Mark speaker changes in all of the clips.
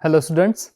Speaker 1: Hello students.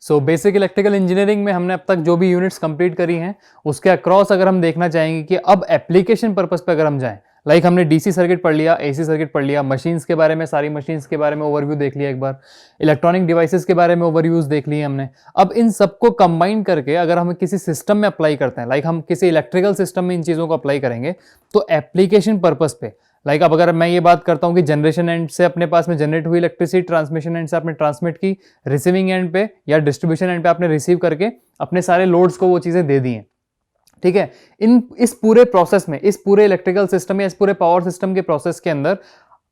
Speaker 1: So basic electrical engineering में हमने अब तक जो भी यूनिट्स कंप्लीट करी हैं उसके अक्रॉस अगर हम देखना चाहेंगे कि अब एप्लीकेशन पर्पस पे अगर हम जाएं, लाइक हमने डीसी सर्किट पढ़ लिया, एसी सर्किट पढ़ लिया, मशीन्स के बारे में, सारी मशीन्स के बारे में ओवरव्यू देख लिया, एक बार इलेक्ट्रॉनिक डिवाइसेस के बारे में ओवरव्यूज देख लिए हमने। अब इन सबको कंबाइन करके अगर हम किसी सिस्टम में अप्लाई करते हैं, लाइक हम किसी इलेक्ट्रिकल सिस्टम में इन चीज़ों को अप्लाई करेंगे तो एप्लीकेशन पर्पस पे, लाइक अब अगर मैं ये बात करता हूँ कि जनरेशन एंड से अपने पास में जनरेट हुई इलेक्ट्रिसिटी, ट्रांसमिशन एंड से आपने ट्रांसमिट की, रिसीविंग एंड पे या डिस्ट्रीब्यूशन एंड पे आपने रिसीव करके अपने सारे लोड्स को वो चीजें दे दी हैं, ठीक है। इस पूरे प्रोसेस में, इस पूरे इलेक्ट्रिकल सिस्टम या इस पूरे पावर सिस्टम के प्रोसेस के अंदर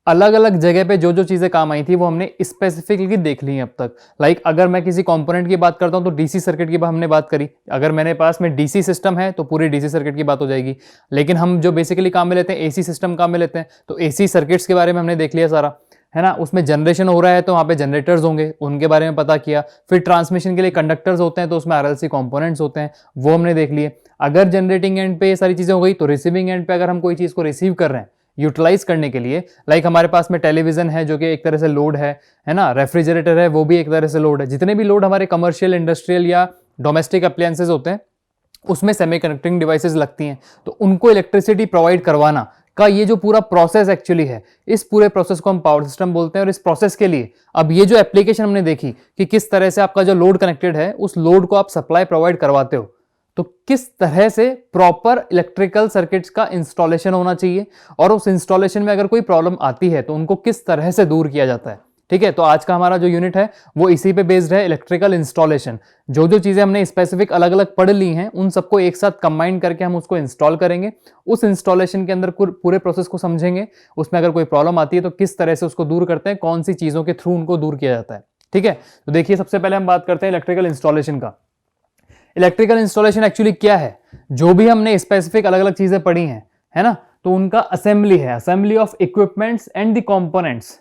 Speaker 1: अलग अलग जगह पे जो जो चीजें काम आई थी वो हमने स्पेसिफिकली देख ली हैं अब तक। लाइक अगर मैं किसी कंपोनेंट की बात करता हूं तो डीसी सर्किट की हमने बात करी। अगर मेरे पास में डीसी सिस्टम है तो पूरी डीसी सर्किट की बात हो जाएगी। लेकिन हम जो बेसिकली काम में लेते हैं, एसी सिस्टम काम में लेते हैं, तो एसी सर्किट्स के बारे में हमने देख लिया सारा, है ना। उसमें जनरेशन हो रहा है तो वहां पे जनरेटर्स होंगे, उनके बारे में पता किया। फिर ट्रांसमिशन के लिए कंडक्टर्स होते हैं तो उसमें आरएलसी कंपोनेंट्स होते हैं, वो हमने देख लिए। अगर जनरेटिंग एंड पे ये सारी चीजें हो गई तो रिसीविंग एंड पे अगर हम कोई चीज को रिसीव कर रहे हैं यूटिलाइज करने के लिए, लाइक हमारे पास में टेलीविजन है जो कि एक तरह से लोड है ना, रेफ्रिजरेटर है वो भी एक तरह से लोड है। जितने भी लोड हमारे कमर्शियल, इंडस्ट्रियल या डोमेस्टिक अप्लायंसेज होते हैं उसमें सेमीकंडक्टिंग डिवाइसेस लगती हैं, तो उनको इलेक्ट्रिसिटी प्रोवाइड करवाना का ये जो पूरा प्रोसेस एक्चुअली है, इस पूरे प्रोसेस को हम पावर सिस्टम बोलते हैं। और इस प्रोसेस के लिए अब ये जो एप्लीकेशन हमने देखी कि किस तरह से आपका जो लोड कनेक्टेड है उस लोड को आप सप्लाई प्रोवाइड करवाते हो, तो किस तरह से प्रॉपर इलेक्ट्रिकल सर्किट्स का इंस्टॉलेशन होना चाहिए और उस इंस्टॉलेशन में अगर कोई प्रॉब्लम आती है तो उनको किस तरह से दूर किया जाता है, ठीक है। तो आज का हमारा जो यूनिट है वो इसी पे बेस्ड है, इलेक्ट्रिकल इंस्टॉलेशन। जो जो चीजें हमने स्पेसिफिक अलग अलग पढ़ ली हैं उन सबको एक साथ कंबाइन करके हम उसको इंस्टॉल करेंगे। उस इंस्टॉलेशन के अंदर पूरे प्रोसेस को समझेंगे, उसमें अगर कोई प्रॉब्लम आती है तो किस तरह से उसको दूर करते हैं, कौन सी चीजों के थ्रू उनको दूर किया जाता है, ठीक है। तो देखिए, सबसे पहले हम बात करते हैं इलेक्ट्रिकल इंस्टॉलेशन का। इलेक्ट्रिकल इंस्टॉलेशन एक्चुअली क्या है? जो भी हमने स्पेसिफिक अलग अलग चीजें पढ़ी हैं, है ना, तो उनका असेंबली है, assembly of equipments and the components.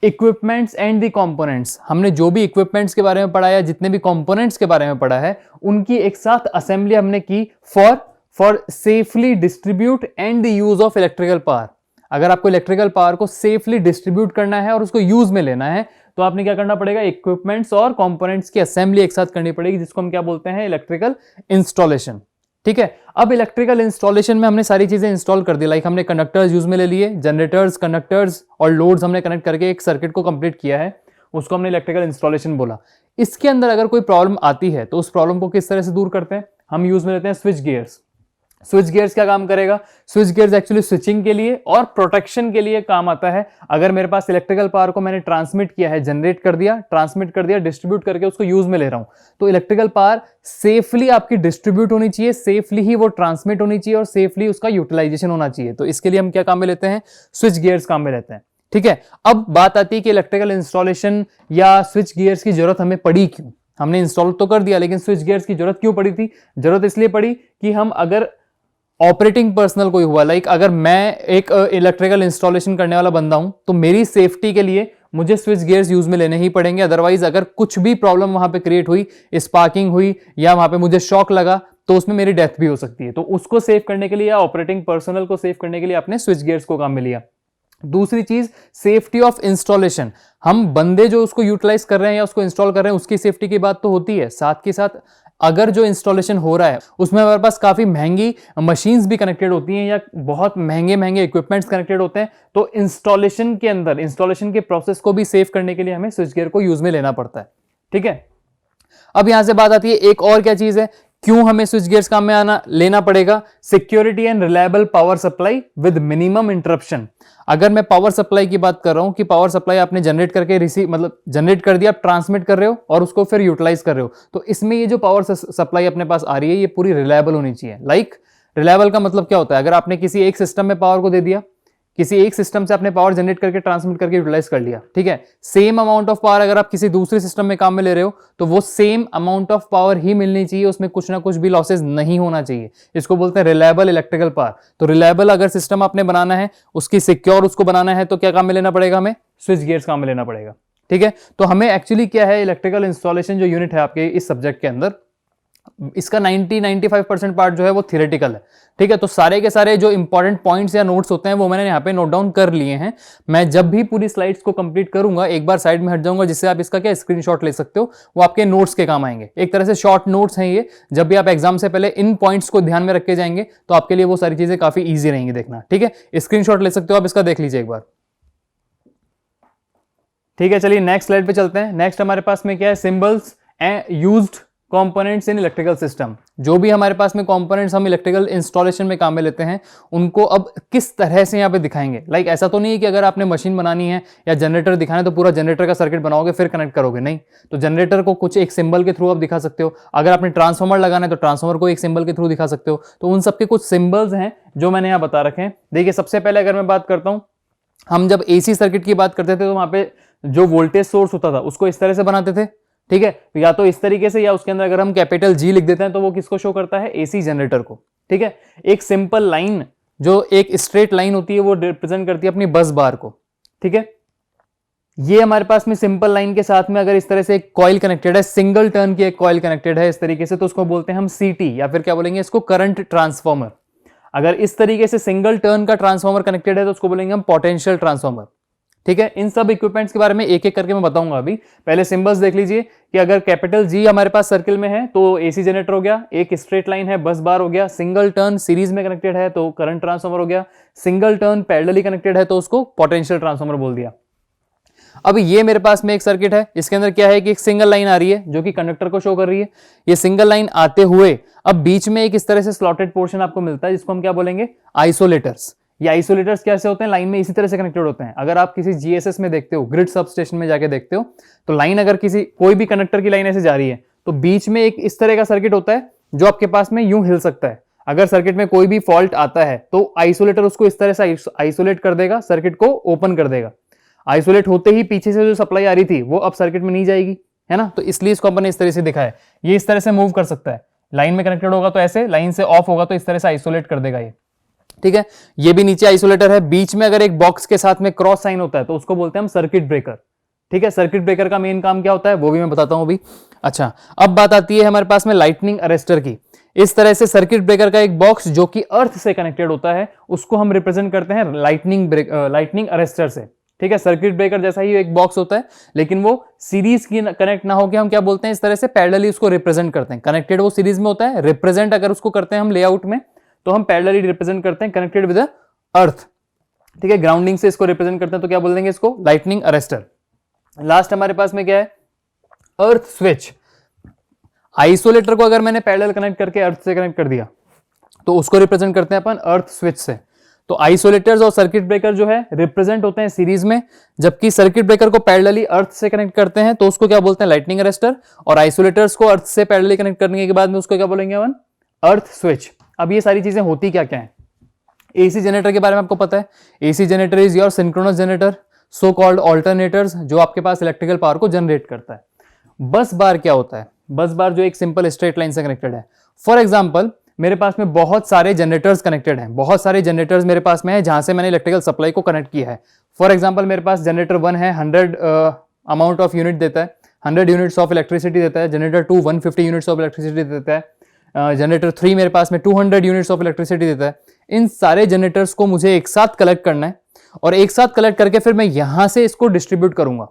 Speaker 1: Equipments and the components, हमने जो भी इक्विपमेंट्स के बारे में पढ़ा है, जितने भी कंपोनेंट्स के बारे में पढ़ा है, उनकी एक साथ असेंबली हमने की for safely distribute and the use of electrical power. अगर आपको इलेक्ट्रिकल पावर को सेफली डिस्ट्रीब्यूट करना है और उसको यूज में लेना है तो आपने क्या करना पड़ेगा, इक्विपमेंट्स और कंपोनेंट्स की असेंबली एक साथ करनी पड़ेगी, जिसको हम क्या बोलते हैं, इलेक्ट्रिकल इंस्टॉलेशन, ठीक है। अब इलेक्ट्रिकल इंस्टॉलेशन में हमने सारी चीजें इंस्टॉल कर दी, लाइक हमने कंडक्टर्स यूज में ले लिए, जनरेटर्स, कंडक्टर्स और लोड्स हमने कनेक्ट करके एक सर्किट को कंप्लीट किया है, उसको हमने इलेक्ट्रिकल इंस्टॉलेशन बोला। इसके अंदर अगर कोई प्रॉब्लम आती है तो उस प्रॉब्लम को किस तरह से दूर करते हैं, हम यूज में लेते हैं स्विच गियर्स। स्विच गियर्स क्या काम करेगा? स्विच गियर्स एक्चुअली स्विचिंग के लिए और प्रोटेक्शन के लिए काम आता है। अगर मेरे पास इलेक्ट्रिकल पावर को मैंने ट्रांसमिट किया है, जनरेट कर दिया, ट्रांसमिट कर दिया, डिस्ट्रीब्यूट करके उसको यूज में ले रहा हूं, तो इलेक्ट्रिकल पावर सेफली आपकी डिस्ट्रीब्यूट होनी चाहिए, सेफली ही वो ट्रांसमिट होनी चाहिए और सेफली उसका यूटिलाइजेशन होना चाहिए। तो इसके लिए हम क्या काम में लेते हैं, स्विच गियर्स काम में लेते हैं, ठीक है। अब बात आती है कि इलेक्ट्रिकल इंस्टॉलेशन या स्विच गियर्स की जरूरत हमें पड़ी क्यों? हमने इंस्टॉल तो कर दिया, लेकिन स्विच गियर्स की जरूरत क्यों पड़ी थी? जरूरत इसलिए पड़ी कि हम अगर ऑपरेटिंग पर्सनल कोई हुआ, लाइक अगर मैं एक इलेक्ट्रिकल इंस्टॉलेशन करने वाला बंदा हूं तो मेरी सेफ्टी के लिए मुझे स्विच गियर्स यूज में लेने ही पड़ेंगे। अदरवाइज अगर कुछ भी प्रॉब्लम वहां पे क्रिएट हुई, स्पार्किंग हुई या वहां पे मुझे शॉक लगा तो उसमें मेरी डेथ भी हो सकती है। तो उसको सेव करने के लिए या ऑपरेटिंग पर्सनल को सेव करने के लिए आपने स्विच गियर्स को काम में लिया। दूसरी चीज, सेफ्टी ऑफ इंस्टॉलेशन। हम बंदे जो उसको यूटिलाइज कर रहे हैं या उसको इंस्टॉल कर रहे हैं उसकी सेफ्टी की बात तो होती है, साथ के साथ अगर जो इंस्टॉलेशन हो रहा है उसमें हमारे पास काफी महंगी मशीन्स भी कनेक्टेड होती हैं या बहुत महंगे महंगे इक्विपमेंट्स कनेक्टेड होते हैं, तो इंस्टॉलेशन के अंदर, इंस्टॉलेशन के प्रोसेस को भी सेव करने के लिए हमें स्विच गियर को यूज में लेना पड़ता है, ठीक है। अब यहां से बात आती है एक और क्या चीज है, क्यों हमें स्विच गियर्स काम में लेना पड़ेगा? Security and reliable power supply with minimum interruption. अगर मैं पावर सप्लाई की बात कर रहा हूं कि पावर सप्लाई आपने जनरेट करके रिसीव, मतलब जनरेट कर दिया, आप ट्रांसमिट कर रहे हो और उसको फिर यूटिलाइज कर रहे हो, तो इसमें ये जो पावर सप्लाई अपने पास आ रही है ये पूरी रिलायबल होनी चाहिए। लाइक रिलायबल का मतलब क्या होता है? अगर आपने किसी एक सिस्टम में पावर को दे दिया, किसी एक सिस्टम से आपने पावर जनरेट करके ट्रांसमिट करके यूटिलाइज कर लिया, ठीक है, सेम अमाउंट ऑफ पावर अगर आप किसी दूसरे सिस्टम में काम में ले रहे हो तो वो सेम अमाउंट ऑफ पावर ही मिलनी चाहिए, उसमें कुछ ना कुछ भी लॉसेज नहीं होना चाहिए। इसको बोलते हैं रिलायबल इलेक्ट्रिकल पावर। तो रिलायबल अगर सिस्टम आपने बनाना है, उसकी सिक्योर उसको बनाना है, तो क्या काम में लेना पड़ेगा? हमें स्विच गियर्स काम में लेना पड़ेगा, ठीक है। तो हमें एक्चुअली क्या है, इलेक्ट्रिकल इंस्टॉलेशन जो यूनिट है आपके इस सब्जेक्ट के अंदर, इसका 90-95% पार्ट जो है वो थियोरेटिकल है। ठीक है, तो सारे के सारे जो इंपॉर्टेंट पॉइंट्स या नोट्स होते हैं वो मैंने यहाँ पे नोट डाउन कर लिए हैं। मैं जब भी पूरी स्लाइड्स को कंप्लीट करूंगा एक बार साइड में हट जाऊंगा, जिससे आप इसका क्या स्क्रीनशॉट ले सकते हो, वो आपके नोट्स के काम आएंगे। एक तरह से शॉर्ट नोट्स हैं ये, जब भी आप एग्जाम से पहले इन पॉइंट्स को ध्यान में रख के जाएंगे तो आपके लिए वो सारी चीजें काफी ईजी रहेंगी देखना। ठीक है, स्क्रीनशॉट ले सकते हो आप, इसका देख लीजिए एक बार। ठीक है, चलिए नेक्स्ट स्लाइड पे चलते हैं। नेक्स्ट हमारे पास में क्या है, symbols and used components in electrical system. जो भी हमारे पास में कंपोनेंट्स हम इलेक्ट्रिकल इंस्टॉलेशन में काम में लेते हैं, उनको अब किस तरह से यहाँ पे दिखाएंगे। लाइक ऐसा तो नहीं है कि अगर आपने मशीन बनानी है या जनरेटर दिखाना है तो पूरा जनरेटर का सर्किट बनाओगे फिर कनेक्ट करोगे, नहीं। तो जनरेटर को कुछ एक सिंबल के थ्रू आप दिखा सकते हो। अगर आपने ट्रांसफॉर्मर लगाना है तो ट्रांसफॉर्मर को एक सिंबल के थ्रू दिखा सकते हो। तो उन सबके कुछ सिंबल्स हैं जो मैंने यहाँ बता रखे हैं। देखिए, सबसे पहले अगर मैं बात करता हूँ, हम जब एसी सर्किट की बात करते थे तो वहां पे जो वोल्टेज सोर्स होता था उसको इस तरह से बनाते थे। ठीक है, या तो इस तरीके से, या उसके अंदर अगर हम कैपिटल जी लिख देते हैं तो वो किसको शो करता है, एसी जनरेटर को। ठीक है, एक सिंपल लाइन जो एक स्ट्रेट लाइन होती है वो रिप्रेजेंट करती है अपनी बस बार को। ठीक है, ये हमारे पास में सिंपल लाइन के साथ में अगर इस तरह से एक कॉइल कनेक्टेड है, सिंगल टर्न की एक कॉइल कनेक्टेड है इस तरीके से, तो उसको बोलते हैं हम सीटी, या फिर क्या बोलेंगे इसको, करंट ट्रांसफॉर्मर। अगर इस तरीके से सिंगल टर्न का ट्रांसफॉर्मर कनेक्टेड है तो उसको बोलेंगे हम पोटेंशियल ट्रांसफॉर्मर। ठीक है, इन सब इक्विपमेंट्स के बारे में एक एक करके मैं बताऊंगा। अभी पहले सिंबल्स देख लीजिए कि अगर कैपिटल जी हमारे पास सर्किल में है तो एसी जनरेटर हो गया, एक स्ट्रेट लाइन है बस बार हो गया, सिंगल टर्न सीरीज में कनेक्टेड है तो करंट ट्रांसफॉर्मर हो गया, सिंगल टर्न पैरेलली कनेक्टेड है तो उसको पोटेंशियल ट्रांसफॉर्मर बोल दिया। अब ये मेरे पास में एक सर्किट है, इसके अंदर क्या है कि एक सिंगल लाइन आ रही है जो कि कंडक्टर को शो कर रही है। ये सिंगल लाइन आते हुए अब बीच में एक इस तरह से स्लॉटेड पोर्शन आपको मिलता है जिसको हम क्या बोलेंगे, आइसोलेटर्स। ये आइसोलेटर्स कैसे होते हैं, लाइन में इसी तरह से कनेक्टेड होते हैं। अगर आप किसी जीएसएस में देखते हो, ग्रिड सब स्टेशन में जाके देखते हो, तो लाइन अगर किसी कोई भी कंडक्टर की लाइन ऐसे जा रही है तो बीच में एक इस तरह का सर्किट होता है जो आपके पास में यूं हिल सकता है। अगर सर्किट में कोई भी फॉल्ट आता है तो आइसोलेटर उसको इस तरह से आइसोलेट कर देगा, सर्किट को ओपन कर देगा। आइसोलेट होते ही पीछे से जो सप्लाई आ रही थी वो अब सर्किट में नहीं जाएगी, है ना। तो इसलिए इसको अपन ने इस तरह से दिखाया है। ये इस तरह से मूव कर सकता है, लाइन में कनेक्टेड होगा तो ऐसे, लाइन से ऑफ होगा तो इस तरह से आइसोलेट कर देगा ये। ठीक है, ये भी नीचे आइसोलेटर है। बीच में अगर एक बॉक्स के साथ में क्रॉस साइन होता है तो उसको बोलते हैं हम सर्किट ब्रेकर। ठीक है, सर्किट ब्रेकर का मेन काम क्या होता है वो भी मैं बताता हूं अभी। अच्छा, अब बात आती है हमारे पास में लाइटनिंग अरेस्टर की। इस तरह से सर्किट ब्रेकर का एक बॉक्स जो कि अर्थ से कनेक्टेड होता है उसको हम रिप्रेजेंट करते हैं लाइटनिंग अरेस्टर से। ठीक है, सर्किट ब्रेकर जैसा ही एक बॉक्स होता है लेकिन वो सीरीज की कनेक्ट ना होकर हम क्या बोलते हैं, इस तरह से पैरेलली उसको रिप्रेजेंट करते हैं। कनेक्टेड वो सीरीज में होता है, रिप्रेजेंट अगर उसको करते हैं हम लेआउट में तो हम पैरेलली रिप्रेजेंट करते हैं कनेक्टेड विद अर्थ। ठीक है, ग्राउंडिंग से इसको रिप्रेजेंट करते हैं तो क्या बोल देंगे इसको, लाइटनिंग अरेस्टर। लास्ट हमारे पास में क्या है, अर्थ स्विच। आइसोलेटर को अगर मैंने पैरेलल कनेक्ट करके अर्थ से कनेक्ट कर दिया तो उसको रिप्रेजेंट करते हैं अपन अर्थ स्विच से। तो आइसोलेटर्स और सर्किट ब्रेकर जो है रिप्रेजेंट होते हैं सीरीज में, जबकि सर्किट ब्रेकर को पैरेलली अर्थ से कनेक्ट करते हैं तो उसको क्या बोलते हैं, लाइटनिंग अरेस्टर। और आइसोलेटर्स को अर्थ से पैरेलली कनेक्ट करने के बाद में उसको क्या बोलेंगे अपन, अर्थ स्विच। अब ये सारी चीजें होती क्या क्या है, एसी जनरेटर के बारे में आपको पता है। AC generator is your synchronous generator, so called alternators, जो आपके पास इलेक्ट्रिकल पावर को जनरेट करता है। बस बार क्या होता है, बस बार जो एक सिंपल स्ट्रेट लाइन से कनेक्टेड है। फॉर एग्जाम्पल मेरे पास में बहुत सारे जनरेटर्स कनेक्टेड हैं, बहुत सारे जनरेटर्स मेरे पास में है जहां से मैंने इलेक्ट्रिकल सप्लाई को कनेक्ट किया है। फॉर एग्जांपल मेरे पास जनरेटर 1 है, 100 अमाउंट ऑफ यूनिट देता है, 100 यूनिट्स ऑफ इलेक्ट्रिसिटी देता है। जनरेटर 2 150 यूनिट्स ऑफ इलेक्ट्रिसिटी देता है। जनरेटर 3 मेरे पास में 200 यूनिट्स ऑफ इलेक्ट्रिसिटी देता है। इन सारे जनरेटर्स को मुझे एक साथ कलेक्ट करना है और एक साथ कलेक्ट करके फिर मैं यहां से इसको डिस्ट्रीब्यूट करूंगा।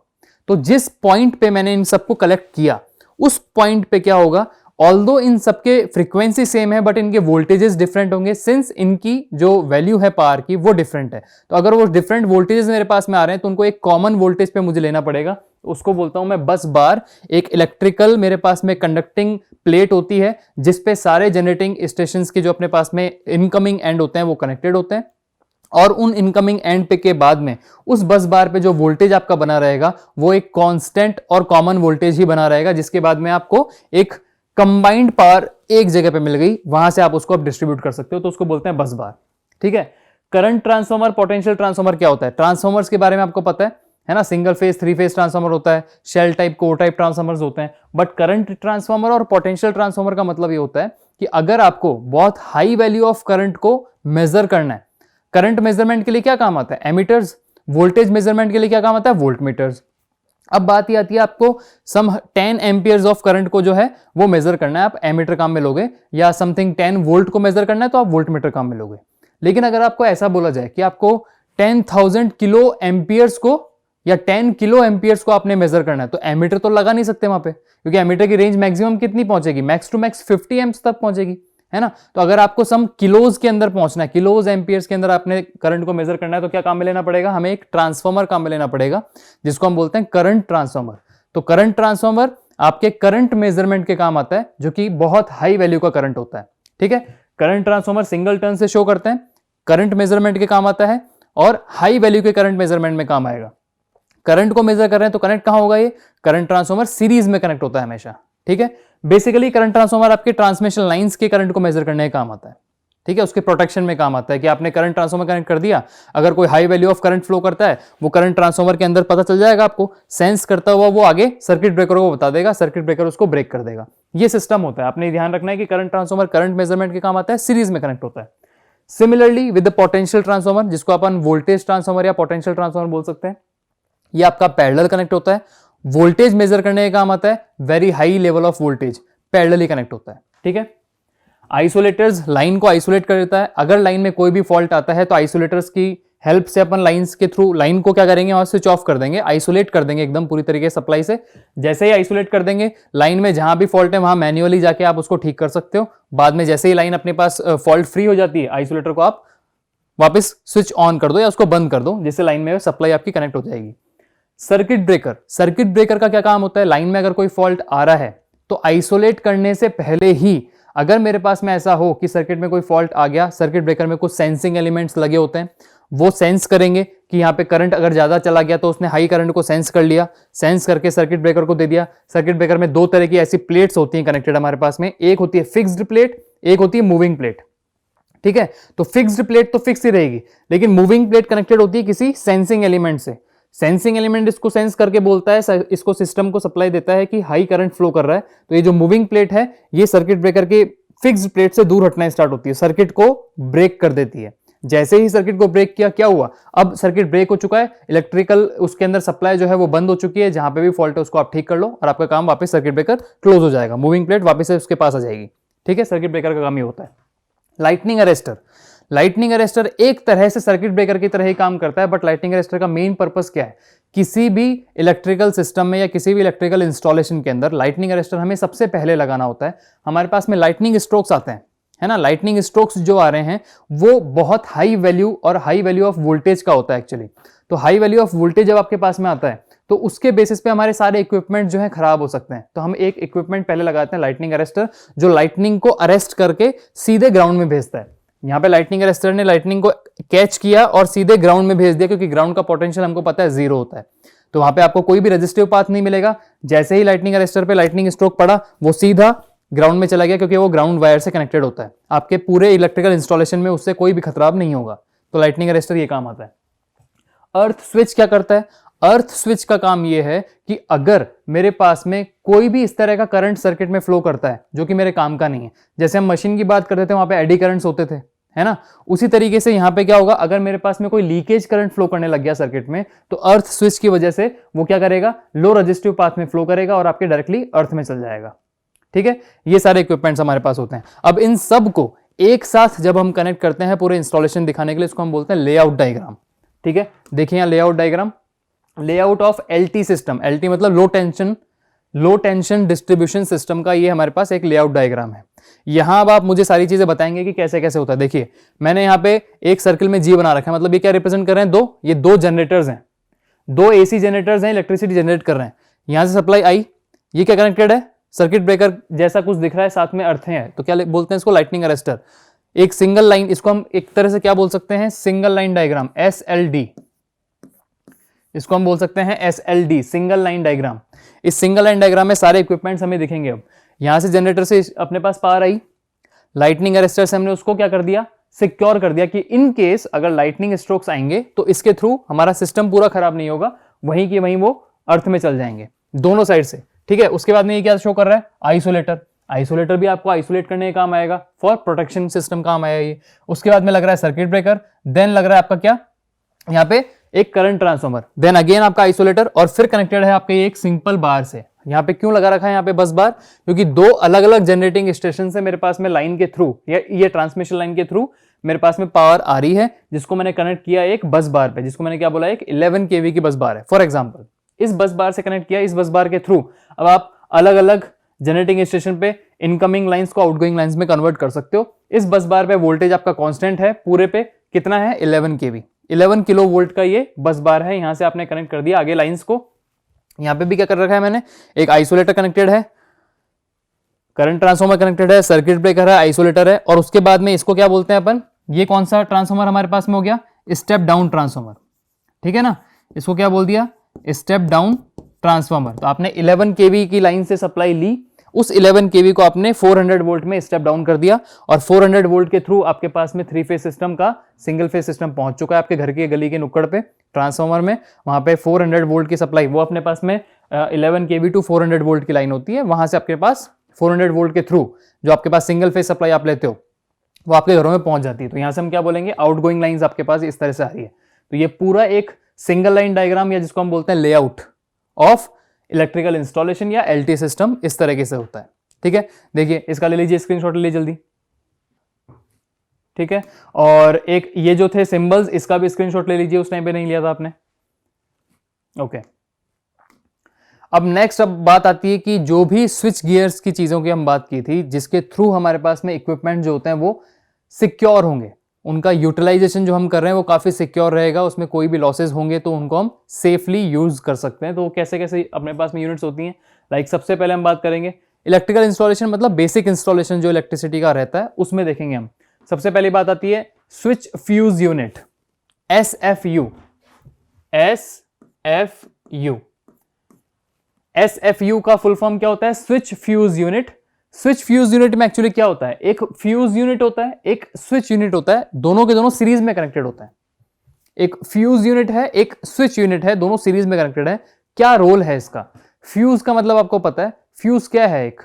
Speaker 1: तो जिस पॉइंट पे मैंने इन सबको कलेक्ट किया उस पॉइंट पे क्या होगा, ऑल्दो इन सबके फ्रीक्वेंसी सेम है बट इनके वोल्टेजेस डिफरेंट होंगे, सिंस इनकी जो वैल्यू है पावर की वो डिफरेंट है। तो अगर वो डिफरेंट वोल्टेजेस मेरे पास में आ रहे हैं तो उनको एक कॉमन वोल्टेज पे मुझे लेना पड़ेगा। उसको बोलता हूं मैं बस बार। एक इलेक्ट्रिकल मेरे पास में कंडक्टिंग प्लेट होती है जिसपे सारे जनरेटिंग स्टेशंस के जो अपने पास में इनकमिंग एंड होते हैं वो कनेक्टेड होते हैं, और उन इनकमिंग एंड पे के बाद में उस बस बार पे जो वोल्टेज आपका बना रहेगा वो एक कांस्टेंट और कॉमन वोल्टेज ही बना रहेगा, जिसके बाद में आपको एक कंबाइंड पावर एक जगह पे मिल गई, वहां से आप उसको अब डिस्ट्रीब्यूट कर सकते हो। तो उसको बोलते हैं बस बार। ठीक है, करंट ट्रांसफॉर्मर, पोटेंशियल ट्रांसफॉर्मर क्या होता है, ट्रांसफॉर्मर्स के बारे में आपको पता है ना, सिंगल फेज 3 फेज ट्रांसफॉर्मर होता है, shell type core type transformers होते हैं। बट करंट ट्रांसफॉर्मर और पोटेंशियल ट्रांसफॉर्मर का मतलब ये होता है कि अगर आपको बहुत हाई वैल्यू ऑफ करंट को मेजर करना है, करंट मेजरमेंट के लिए क्या काम आता है, एमीटर्स। वोल्टेज मेजरमेंट के लिए क्या काम आता है, वोल्टमीटर्स। अब बात ये आती है आपको सम 10 एम्पियर्स ऑफ करंट को जो है वो मेजर करना है, आप एमीटर काम में लोगे, या समथिंग 10 वोल्ट को मेजर करना है तो आप वोल्ट मीटर काम में लोगे। लेकिन अगर आपको ऐसा बोला जाए कि आपको 10,000 किलो एम्पियर्स को या 10 किलो एम्पियर्स को आपने मेजर करना है, तो एमीटर तो लगा नहीं सकते वहां पे, क्योंकि एमीटर की रेंज मैक्सिमम कितनी पहुंचेगी, मैक्स टू मैक्स 50 एम्प्स तक पहुंचेगी, है ना। तो अगर आपको सम किलोज के अंदर पहुंचना है, किलोज एम्पियर्स के अंदर आपने करंट को मेजर करना है, तो क्या काम में लेना पड़ेगा, हमें एक ट्रांसफॉर्मर काम में लेना पड़ेगा, जिसको हम बोलते हैं करंट ट्रांसफॉर्मर। तो करंट ट्रांसफॉर्मर आपके करंट मेजरमेंट के काम आता है, जो कि बहुत हाई वैल्यू का करंट होता है, ठीक है। करंट ट्रांसफॉर्मर सिंगल टर्न से शो करते हैं, करंट मेजरमेंट के काम आता है, और हाई वैल्यू के करंट मेजरमेंट में काम आएगा। करंट को मेजर कर रहे हैं तो कनेक्ट कहां होगा, ये करंट ट्रांसफॉर्मर सीरीज में कनेक्ट होता है हमेशा, ठीक है। बेसिकली करंट ट्रांसफॉर्मर आपके ट्रांसमिशन लाइंस के करंट को मेजर करने का काम आता है, ठीक है, उसके प्रोटेक्शन में काम आता है कि आपने करंट ट्रांसफॉर्मर कनेक्ट कर दिया, अगर कोई high value of current flow करता है वो करंट ट्रांसफॉर्मर के अंदर पता चल जाएगा आपको, सेंस करता हुआ वो आगे सर्किट ब्रेकर को बता देगा, सर्किट ब्रेकर उसको ब्रेक कर देगा। ये सिस्टम होता है, आपने ध्यान रखना है कि करंट ट्रांसफॉर्मर करंट मेजरमेंट के काम आता है, सीरीज में कनेक्ट होता है। Similarly with the potential transformer, जिसको अपन वोल्टेज ट्रांसफॉर्मर या पोटेंशियल ट्रांसफॉर्मर बोल सकते हैं, ये आपका पैरेलल कनेक्ट होता है, वोल्टेज मेजर करने का काम आता है, very high level of voltage parallelly connect होता है, ठीक है। आइसोलेटर्स लाइन को आइसोलेट कर देता है, अगर लाइन में कोई भी फॉल्ट आता है तो आइसोलेटर्स की हेल्प से अपन लाइंस के थ्रू लाइन को क्या करेंगे, और स्विच ऑफ कर देंगे, आइसोलेट कर देंगे एकदम पूरी तरीके से सप्लाई से। जैसे ही आइसोलेट कर देंगे, लाइन में जहां भी फॉल्ट है वहां मैन्युअली जाके आप उसको ठीक कर सकते हो। बाद में जैसे ही लाइन अपने पास फॉल्ट फ्री हो जाती है, आइसोलेटर को आप वापस स्विच ऑन कर दो या उसको बंद कर दो, जिससे लाइन में सप्लाई आपकी कनेक्ट हो जाएगी। सर्किट ब्रेकर, सर्किट ब्रेकर का क्या काम होता है, लाइन में अगर कोई फॉल्ट आ रहा है तो आइसोलेट करने से पहले ही, अगर मेरे पास में ऐसा हो कि सर्किट में कोई फॉल्ट आ गया, सर्किट ब्रेकर में कुछ सेंसिंग एलिमेंट्स लगे होते हैं, वो सेंस करेंगे कि यहाँ पे करंट अगर ज्यादा चला गया तो उसने हाई करंट को सेंस कर लिया, सेंस करके सर्किट ब्रेकर को दे दिया। सर्किट ब्रेकर में दो तरह की ऐसी प्लेट्स होती हैं कनेक्टेड हमारे पास में, एक होती है फिक्स्ड प्लेट, एक होती है मूविंग प्लेट, ठीक है। तो फिक्स्ड प्लेट तो फिक्स ही रहेगी, लेकिन मूविंग प्लेट कनेक्टेड होती है किसी सेंसिंग एलिमेंट से। सेंसिंग एलिमेंट इसको सेंस करके बोलता है, इसको सिस्टम को सप्लाई देता है कि हाई करंट फ्लो कर रहा है। तो ये जो मूविंग प्लेट है, ये सर्किट ब्रेकर के फिक्स्ड प्लेट से दूर हटना स्टार्ट होती है, सर्किट को ब्रेक कर देती है। जैसे ही सर्किट को ब्रेक किया, क्या हुआ, अब सर्किट ब्रेक हो चुका है, इलेक्ट्रिकल उसके अंदर सप्लाई जो है वो बंद हो चुकी है, जहां पे भी फॉल्ट है उसको आप ठीक कर लो और आपका काम वापस, सर्किट ब्रेकर क्लोज हो जाएगा, मूविंग प्लेट वापस से उसके पास आ जाएगी, ठीक है। सर्किट ब्रेकर का काम ये होता है। लाइटनिंग अरेस्टर, लाइटनिंग अरेस्टर एक तरह से सर्किट ब्रेकर की तरह ही काम करता है, बट लाइटनिंग अरेस्टर का मेन पर्पस क्या है, किसी भी इलेक्ट्रिकल सिस्टम में या किसी भी इलेक्ट्रिकल इंस्टॉलेशन के अंदर लाइटनिंग अरेस्टर हमें सबसे पहले लगाना होता है। हमारे पास में लाइटनिंग स्ट्रोक्स आते हैं, है ना, लाइटनिंग स्ट्रोक्स जो आ रहे हैं वो बहुत हाई वैल्यू और हाई वैल्यू ऑफ वोल्टेज का होता है एक्चुअली। तो हाई वैल्यू ऑफ वोल्टेज जब आपके पास में आता है तो उसके बेसिस पे हमारे सारे इक्विपमेंट जो है खराब हो सकते हैं। तो हम एक इक्विपमेंट पहले लगाते हैं, लाइटनिंग अरेस्टर, जो लाइटनिंग को अरेस्ट करके सीधे ग्राउंड में भेजता है। यहाँ पे लाइटनिंग अरेस्टर ने लाइटनिंग को कैच किया और सीधे ग्राउंड में भेज दिया, क्योंकि ग्राउंड का पोटेंशियल हमको पता है 0 होता है, तो वहां पे आपको कोई भी रेजिस्टिव पाथ नहीं मिलेगा। जैसे ही लाइटनिंग अरेस्टर पे लाइटनिंग स्ट्रोक पड़ा, वो सीधा ग्राउंड में चला गया, क्योंकि वो ग्राउंड वायर से कनेक्टेड होता है। आपके पूरे इलेक्ट्रिकल इंस्टॉलेशन में उससे कोई भी खतरा नहीं होगा। तो लाइटनिंग अरेस्टर ये काम आता है। अर्थ स्विच क्या करता है, अर्थ स्विच का काम यह है कि अगर मेरे पास में कोई भी इस तरह का करंट सर्किट में फ्लो करता है जो कि मेरे काम का नहीं है, जैसे हम मशीन की बात करते थे वहां पे एडी करंट्स होते थे, है ना, उसी तरीके से यहां पे क्या होगा, अगर मेरे पास में कोई लीकेज करंट फ्लो करने लग गया सर्किट में, तो अर्थ स्विच की वजह से वो क्या करेगा, लो रेजिस्टिव पाथ में फ्लो करेगा और आपके डायरेक्टली अर्थ में चल जाएगा, ठीक है। ये सारे इक्विपमेंट्स हमारे पास होते हैं। अब इन सब को एक साथ जब हम कनेक्ट करते हैं पूरे इंस्टॉलेशन दिखाने के लिए, इसको हम बोलते हैं लेआउट डायग्राम, ठीक है। देखिए यहां layout diagram, layout of LT system, LT मतलब लो टेंशन डिस्ट्रीब्यूशन सिस्टम का ये हमारे पास एक लेआउट डायग्राम है। यहां अब आप मुझे सारी चीजें बताएंगे कि कैसे कैसे होता है। देखिए मैंने यहां पे एक सर्किल में जी बना रखा है, मतलब ये क्या रिप्रेजेंट कर रहे हैं, ये दो जनरेटर्स हैं, दो एसी जनरेटर्स हैं, इलेक्ट्रिसिटी जनरेट कर रहे हैं। यहां से सप्लाई आई, ये क्या कनेक्टेड है, सर्किट ब्रेकर जैसा कुछ दिख रहा है, साथ में अर्थ है, तो क्या बोलते हैं इसको, लाइटनिंग अरेस्टर। एक सिंगल लाइन, इसको हम एक तरह से क्या बोल सकते हैं, सिंगल लाइन डायग्राम, SLD, इसको हम बोल सकते हैं SLD, सिंगल लाइन डायग्राम। इस सिंगल लाइन डायग्राम में सारे इक्विपमेंट्स हमें दिखेंगे। अब यहां से जनरेटर से अपने पास पावर आई, लाइटनिंग अरेस्टर से हमने उसको क्या कर दिया, सिक्योर कर दिया कि इन केस अगर लाइटनिंग स्ट्रोक्स आएंगे तो इसके थ्रू हमारा सिस्टम पूरा खराब नहीं होगा, वहीं की वहीं वो अर्थ में चल जाएंगे दोनों साइड से, ठीक है। उसके बाद में ये क्या शो कर रहा है, आइसोलेटर, आइसोलेटर भी आपको आइसोलेट करने का काम आएगा, फॉर प्रोटेक्शन सिस्टम काम आएगा ये। उसके बाद में लग रहा है सर्किट ब्रेकर, देन लग रहा है आपका क्या, यहाँ पे एक करंट ट्रांसफार्मर, देन अगेन आपका आइसोलेटर, और फिर कनेक्टेड है आपके एक सिंपल बार से। यहाँ पे क्यों लगा रखा है यहाँ पे बस बार, क्योंकि दो अलग अलग जनरेटिंग स्टेशन से मेरे पास में लाइन के थ्रू, या ये ट्रांसमिशन लाइन के थ्रू मेरे पास में पावर आ रही है, जिसको मैंने कनेक्ट किया एक बस बार पे, जिसको मैंने क्या बोला, एक 11 kV की बस बार है फॉर एग्जांपल। इस बस बार से कनेक्ट किया, इस बस बार के थ्रू अब आप अलग अलग जनरेटिंग स्टेशन पे इनकमिंग लाइंस को आउटगोइंग लाइंस में कन्वर्ट कर सकते हो। इस बस बार पे वोल्टेज आपका कांस्टेंट है, पूरे पे कितना है, 11 kV, 11 किलो वोल्ट का ये बस बार है। यहां से आपने कनेक्ट कर दिया आगे लाइंस को। यहां पे भी क्या कर रखा है मैंने, एक आइसोलेटर कनेक्टेड है, करंट ट्रांसफार्मर कनेक्टेड है, सर्किट ब्रेकर है, आइसोलेटर है, और उसके बाद में इसको क्या बोलते हैं अपन, ये कौन सा ट्रांसफार्मर हमारे पास में हो गया, स्टेप डाउन ट्रांसफार्मर, ठीक है ना। इसको क्या बोल दिया, स्टेप डाउन ट्रांसफार्मर। तो आपने 11 kV की लाइन से सप्लाई ली, उस 11 kV को आपने 400 वोल्ट में स्टेप डाउन कर दिया, और 400 वोल्ट के थ्रू आपके पास में 3 फेज सिस्टम का सिंगल फेज सिस्टम पहुंच चुका है आपके घर की गली के नुक्कड़ पे ट्रांसफार्मर में। वहां पे 400 वोल्ट की सप्लाई, वो अपने पास में 11 kV टू 400 वोल्ट की लाइन होती है, वहां से आपके पास 400 वोल्ट के थ्रू जो आपके पास सिंगल फेज सप्लाई आप लेते हो वो आपके घरों में पहुंच जाती है। तो यहां से हम क्या बोलेंगे, आउटगोइंग लाइंस आपके पास इस तरह से आ रही है। तो ये पूरा एक सिंगल लाइन डायग्राम, या जिसको हम बोलते हैं लेआउट ऑफ इलेक्ट्रिकल इंस्टॉलेशन या एलटी सिस्टम, इस तरीके से होता है। ठीक है, देखिए इसका ले लीजिए स्क्रीनशॉट, ले लीजिए जल्दी, ठीक है। और एक ये जो थे सिंबल्स, इसका भी स्क्रीनशॉट ले लीजिए, उस टाइम पे नहीं लिया था आपने। ओके, अब नेक्स्ट अब बात आती है कि जो भी स्विच गियर्स की चीजों की हम बात की थी, जिसके थ्रू हमारे पास में इक्विपमेंट जो होते हैं वो सिक्योर होंगे, उनका यूटिलाइजेशन जो हम कर रहे हैं वो काफी सिक्योर रहेगा, उसमें कोई भी लॉसेज होंगे तो उनको हम सेफली यूज कर सकते हैं। तो कैसे कैसे अपने पास में यूनिट्स होती हैं, लाइक सबसे पहले हम बात करेंगे इलेक्ट्रिकल इंस्टॉलेशन, मतलब बेसिक इंस्टॉलेशन जो इलेक्ट्रिसिटी का रहता है उसमें देखेंगे हम। सबसे पहली बात आती है switch fuse unit, SFU। SFU का फुल फॉर्म क्या होता है, switch fuse unit. Switch fuse unit में एक्चुअली क्या होता है, एक फ्यूज यूनिट होता है, एक स्विच यूनिट होता है, दोनों के दोनों सीरीज में कनेक्टेड होता है। एक फ्यूज यूनिट है, एक स्विच यूनिट है, दोनों सीरीज में कनेक्टेड है। क्या रोल है इसका, फ्यूज का मतलब आपको पता है, फ्यूज क्या है, एक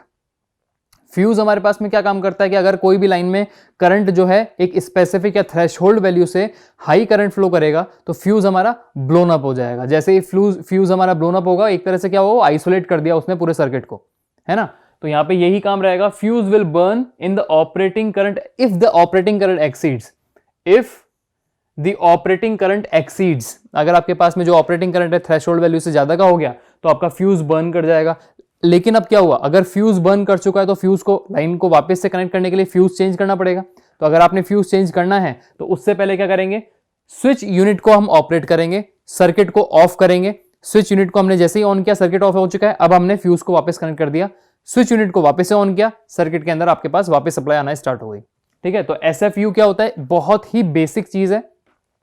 Speaker 1: फ्यूज हमारे पास में क्या काम करता है कि अगर कोई भी लाइन में करंट जो है एक स्पेसिफिक या थ्रेशोल्ड वैल्यू से हाई करंट फ्लो करेगा तो फ्यूज हमारा ब्लोन अप हो जाएगा। जैसे ही फ्यूज हमारा ब्लोन अप होगा, एक तरह से क्या होगा, आइसोलेट कर दिया उसने पूरे सर्किट को, है ना। तो यहां पे यही काम रहेगा, fuse will burn in the operating current if the operating current exceeds, if the operating current exceeds, अगर आपके पास में जो ऑपरेटिंग करंट है थ्रेशोल्ड वैल्यू से ज्यादा का हो गया तो आपका फ्यूज बर्न कर जाएगा। लेकिन अब क्या हुआ, अगर फ्यूज बर्न कर चुका है तो फ्यूज को, लाइन को वापस से कनेक्ट करने के लिए फ्यूज चेंज करना पड़ेगा। तो अगर आपने फ्यूज चेंज करना है तो उससे पहले क्या करेंगे, स्विच यूनिट को हम ऑपरेट करेंगे, सर्किट को ऑफ करेंगे। स्विच यूनिट को हमने जैसे ही ऑन किया, सर्किट ऑफ हो चुका है, अब हमने फ्यूज को वापस कनेक्ट कर दिया, स्विच यूनिट को वापस से ऑन किया, सर्किट के अंदर आपके पास वापस सप्लाई आना स्टार्ट हो गई। ठीक है, तो SFU क्या होता है, बहुत ही बेसिक चीज है।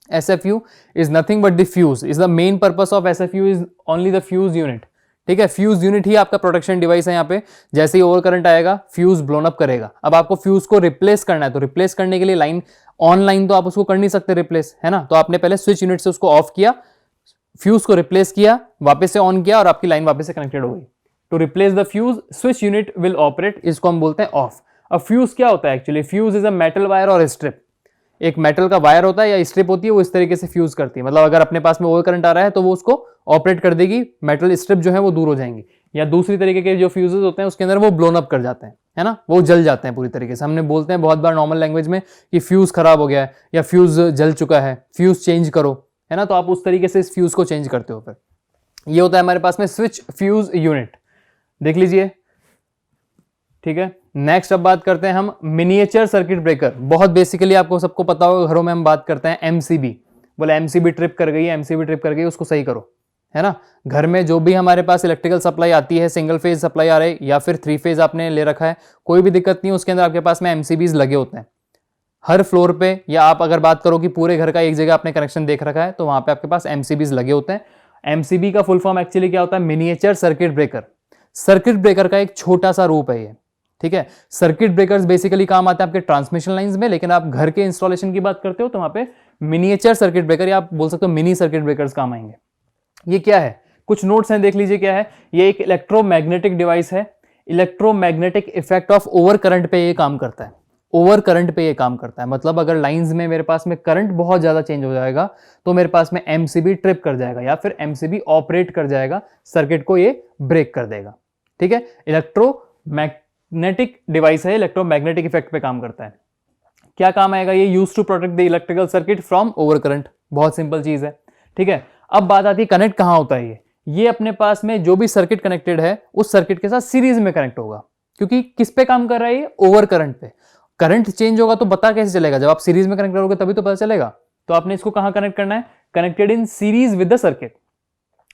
Speaker 1: SFU is nothing but the fuse, is the main purpose of SFU is only the fuse unit. ठीक है, फ्यूज यूनिट ही आपका प्रोटेक्शन डिवाइस है। यहाँ पे जैसे ही ओवर करंट आएगा फ्यूज ब्लोन अप करेगा। अब आपको फ्यूज को रिप्लेस करना है, तो रिप्लेस करने के लिए लाइन ऑनलाइन तो आप उसको कर नहीं सकते रिप्लेस, है ना। तो आपने पहले स्विच यूनिट से उसको ऑफ किया, फ्यूज को रिप्लेस किया, वापस से ऑन किया और आपकी लाइन वापस से कनेक्टेड हो गई। To replace the fuse switch unit will operate, इसको हम बोलते हैं ऑफ। अब फ्यूज क्या होता है actually, fuse is a metal wire और स्ट्रिप। एक मेटल का वायर होता है या स्ट्रिप होती है, वो इस तरीके से फ्यूज करती है। मतलब अगर अपने पास में ओवर करंट आ रहा है तो वो उसको ऑपरेट कर देगी, मेटल स्ट्रिप जो है वो दूर हो जाएंगी। या दूसरी तरीके के जो फ्यूजेस होते हैं उसके अंदर वो ब्लोन अप कर जाते हैं, है ना, वो जल जाते हैं पूरी तरीके से। हमने बोलते हैं बहुत बार नॉर्मल लैंग्वेज में कि फ्यूज खराब हो गया है या फ्यूज जल चुका है, फ्यूज चेंज करो, है ना। तो आप उस तरीके से इस फ्यूज को चेंज करते हो। फिर ये होता है हमारे पास में स्विच फ्यूज यूनिट, देख लीजिए। ठीक है, नेक्स्ट अब बात करते हैं हम मिनिएचर सर्किट ब्रेकर। बहुत बेसिकली आपको सबको पता होगा, घरों में हम बात करते हैं MCB। बोले MCB ट्रिप कर गई, MCB ट्रिप कर गई, उसको सही करो, है ना। घर में जो भी हमारे पास इलेक्ट्रिकल सप्लाई आती है, सिंगल फेज सप्लाई आ रही है या फिर 3 फेज आपने ले रखा है, कोई भी दिक्कत नहीं है, उसके अंदर आपके पास में MCBs लगे होते हैं हर फ्लोर पे। या आप अगर बात करो कि पूरे घर का एक जगह आपने कनेक्शन देख रखा है तो वहां पे आपके पास MCBs लगे होते हैं। MCB का फुल फॉर्म एक्चुअली क्या होता है, miniature circuit breaker. Circuit breaker का एक छोटा सा रूप है ये। ठीक है, सर्किट ब्रेकर्स बेसिकली काम आते हैं आपके ट्रांसमिशन लाइंस में, लेकिन आप घर के इंस्टॉलेशन की बात करते हो तो वहां पे मिनिएचर सर्किट ब्रेकर या आप बोल सकते हो मिनी सर्किट ब्रेकर्स काम आएंगे। ये क्या है, कुछ नोट्स हैं, देख लीजिए क्या है। ये एक इलेक्ट्रोमैग्नेटिक डिवाइस है, electromagnetic effect of over current पे ये काम करता है। ओवर करंट पे ये काम करता है। मतलब अगर लाइंस में मेरे पास में करंट बहुत ज्यादा चेंज हो जाएगा तो मेरे पास में एमसीबी ट्रिप कर जाएगा या फिर एमसीबी ऑपरेट कर जाएगा, सर्किट को ये ब्रेक कर देगा। ठीक है, इलेक्ट्रोमैग्नेटिक डिवाइस है, इलेक्ट्रोमैग्नेटिक इफेक्ट पे काम करता है। क्या काम आएगा ये? Use to protect the electrical circuit from over current. बहुत सिंपल चीज है। ठीक है, अब बात आती है कनेक्ट कहां होता है ये अपने पास में जो भी सर्किट कनेक्टेड है उस सर्किट के साथ सीरीज में कनेक्ट होगा, क्योंकि किस पे काम कर रहा है ये? ओवर करंट पे। करंट चेंज होगा तो पता कैसे चलेगा? जब आप सीरीज में कनेक्ट करोगे तभी तो पता चलेगा। तो आपने इसको कहां कनेक्ट करना है? Connected in series with the circuit.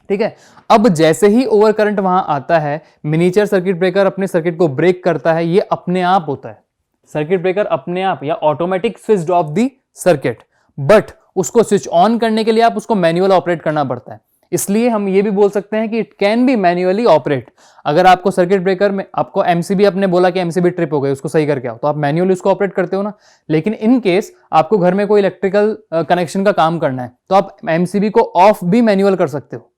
Speaker 1: ठीक है, अब जैसे ही ओवर करंट वहां आता है, मिनिएचर सर्किट ब्रेकर अपने सर्किट को ब्रेक करता है। ये अपने आप होता है, सर्किट ब्रेकर अपने आप या automatic switch off the circuit. But उसको स्विच ऑन करने के लिए आप उसको मैन्युअल ऑपरेट करना पड़ता है। इसलिए हम ये भी बोल सकते हैं कि it can be manually operate. अगर आपको सर्किट ब्रेकर में आपको एमसीबी आपने बोला कि एमसीबी ट्रिप हो गई, उसको सही करके आओ, तो आप मैन्युअली उसको ऑपरेट करते हो ना। लेकिन इन केस आपको घर में कोई इलेक्ट्रिकल कनेक्शन का काम करना है तो आप एमसीबी को ऑफ भी मैन्युअल कर सकते हो,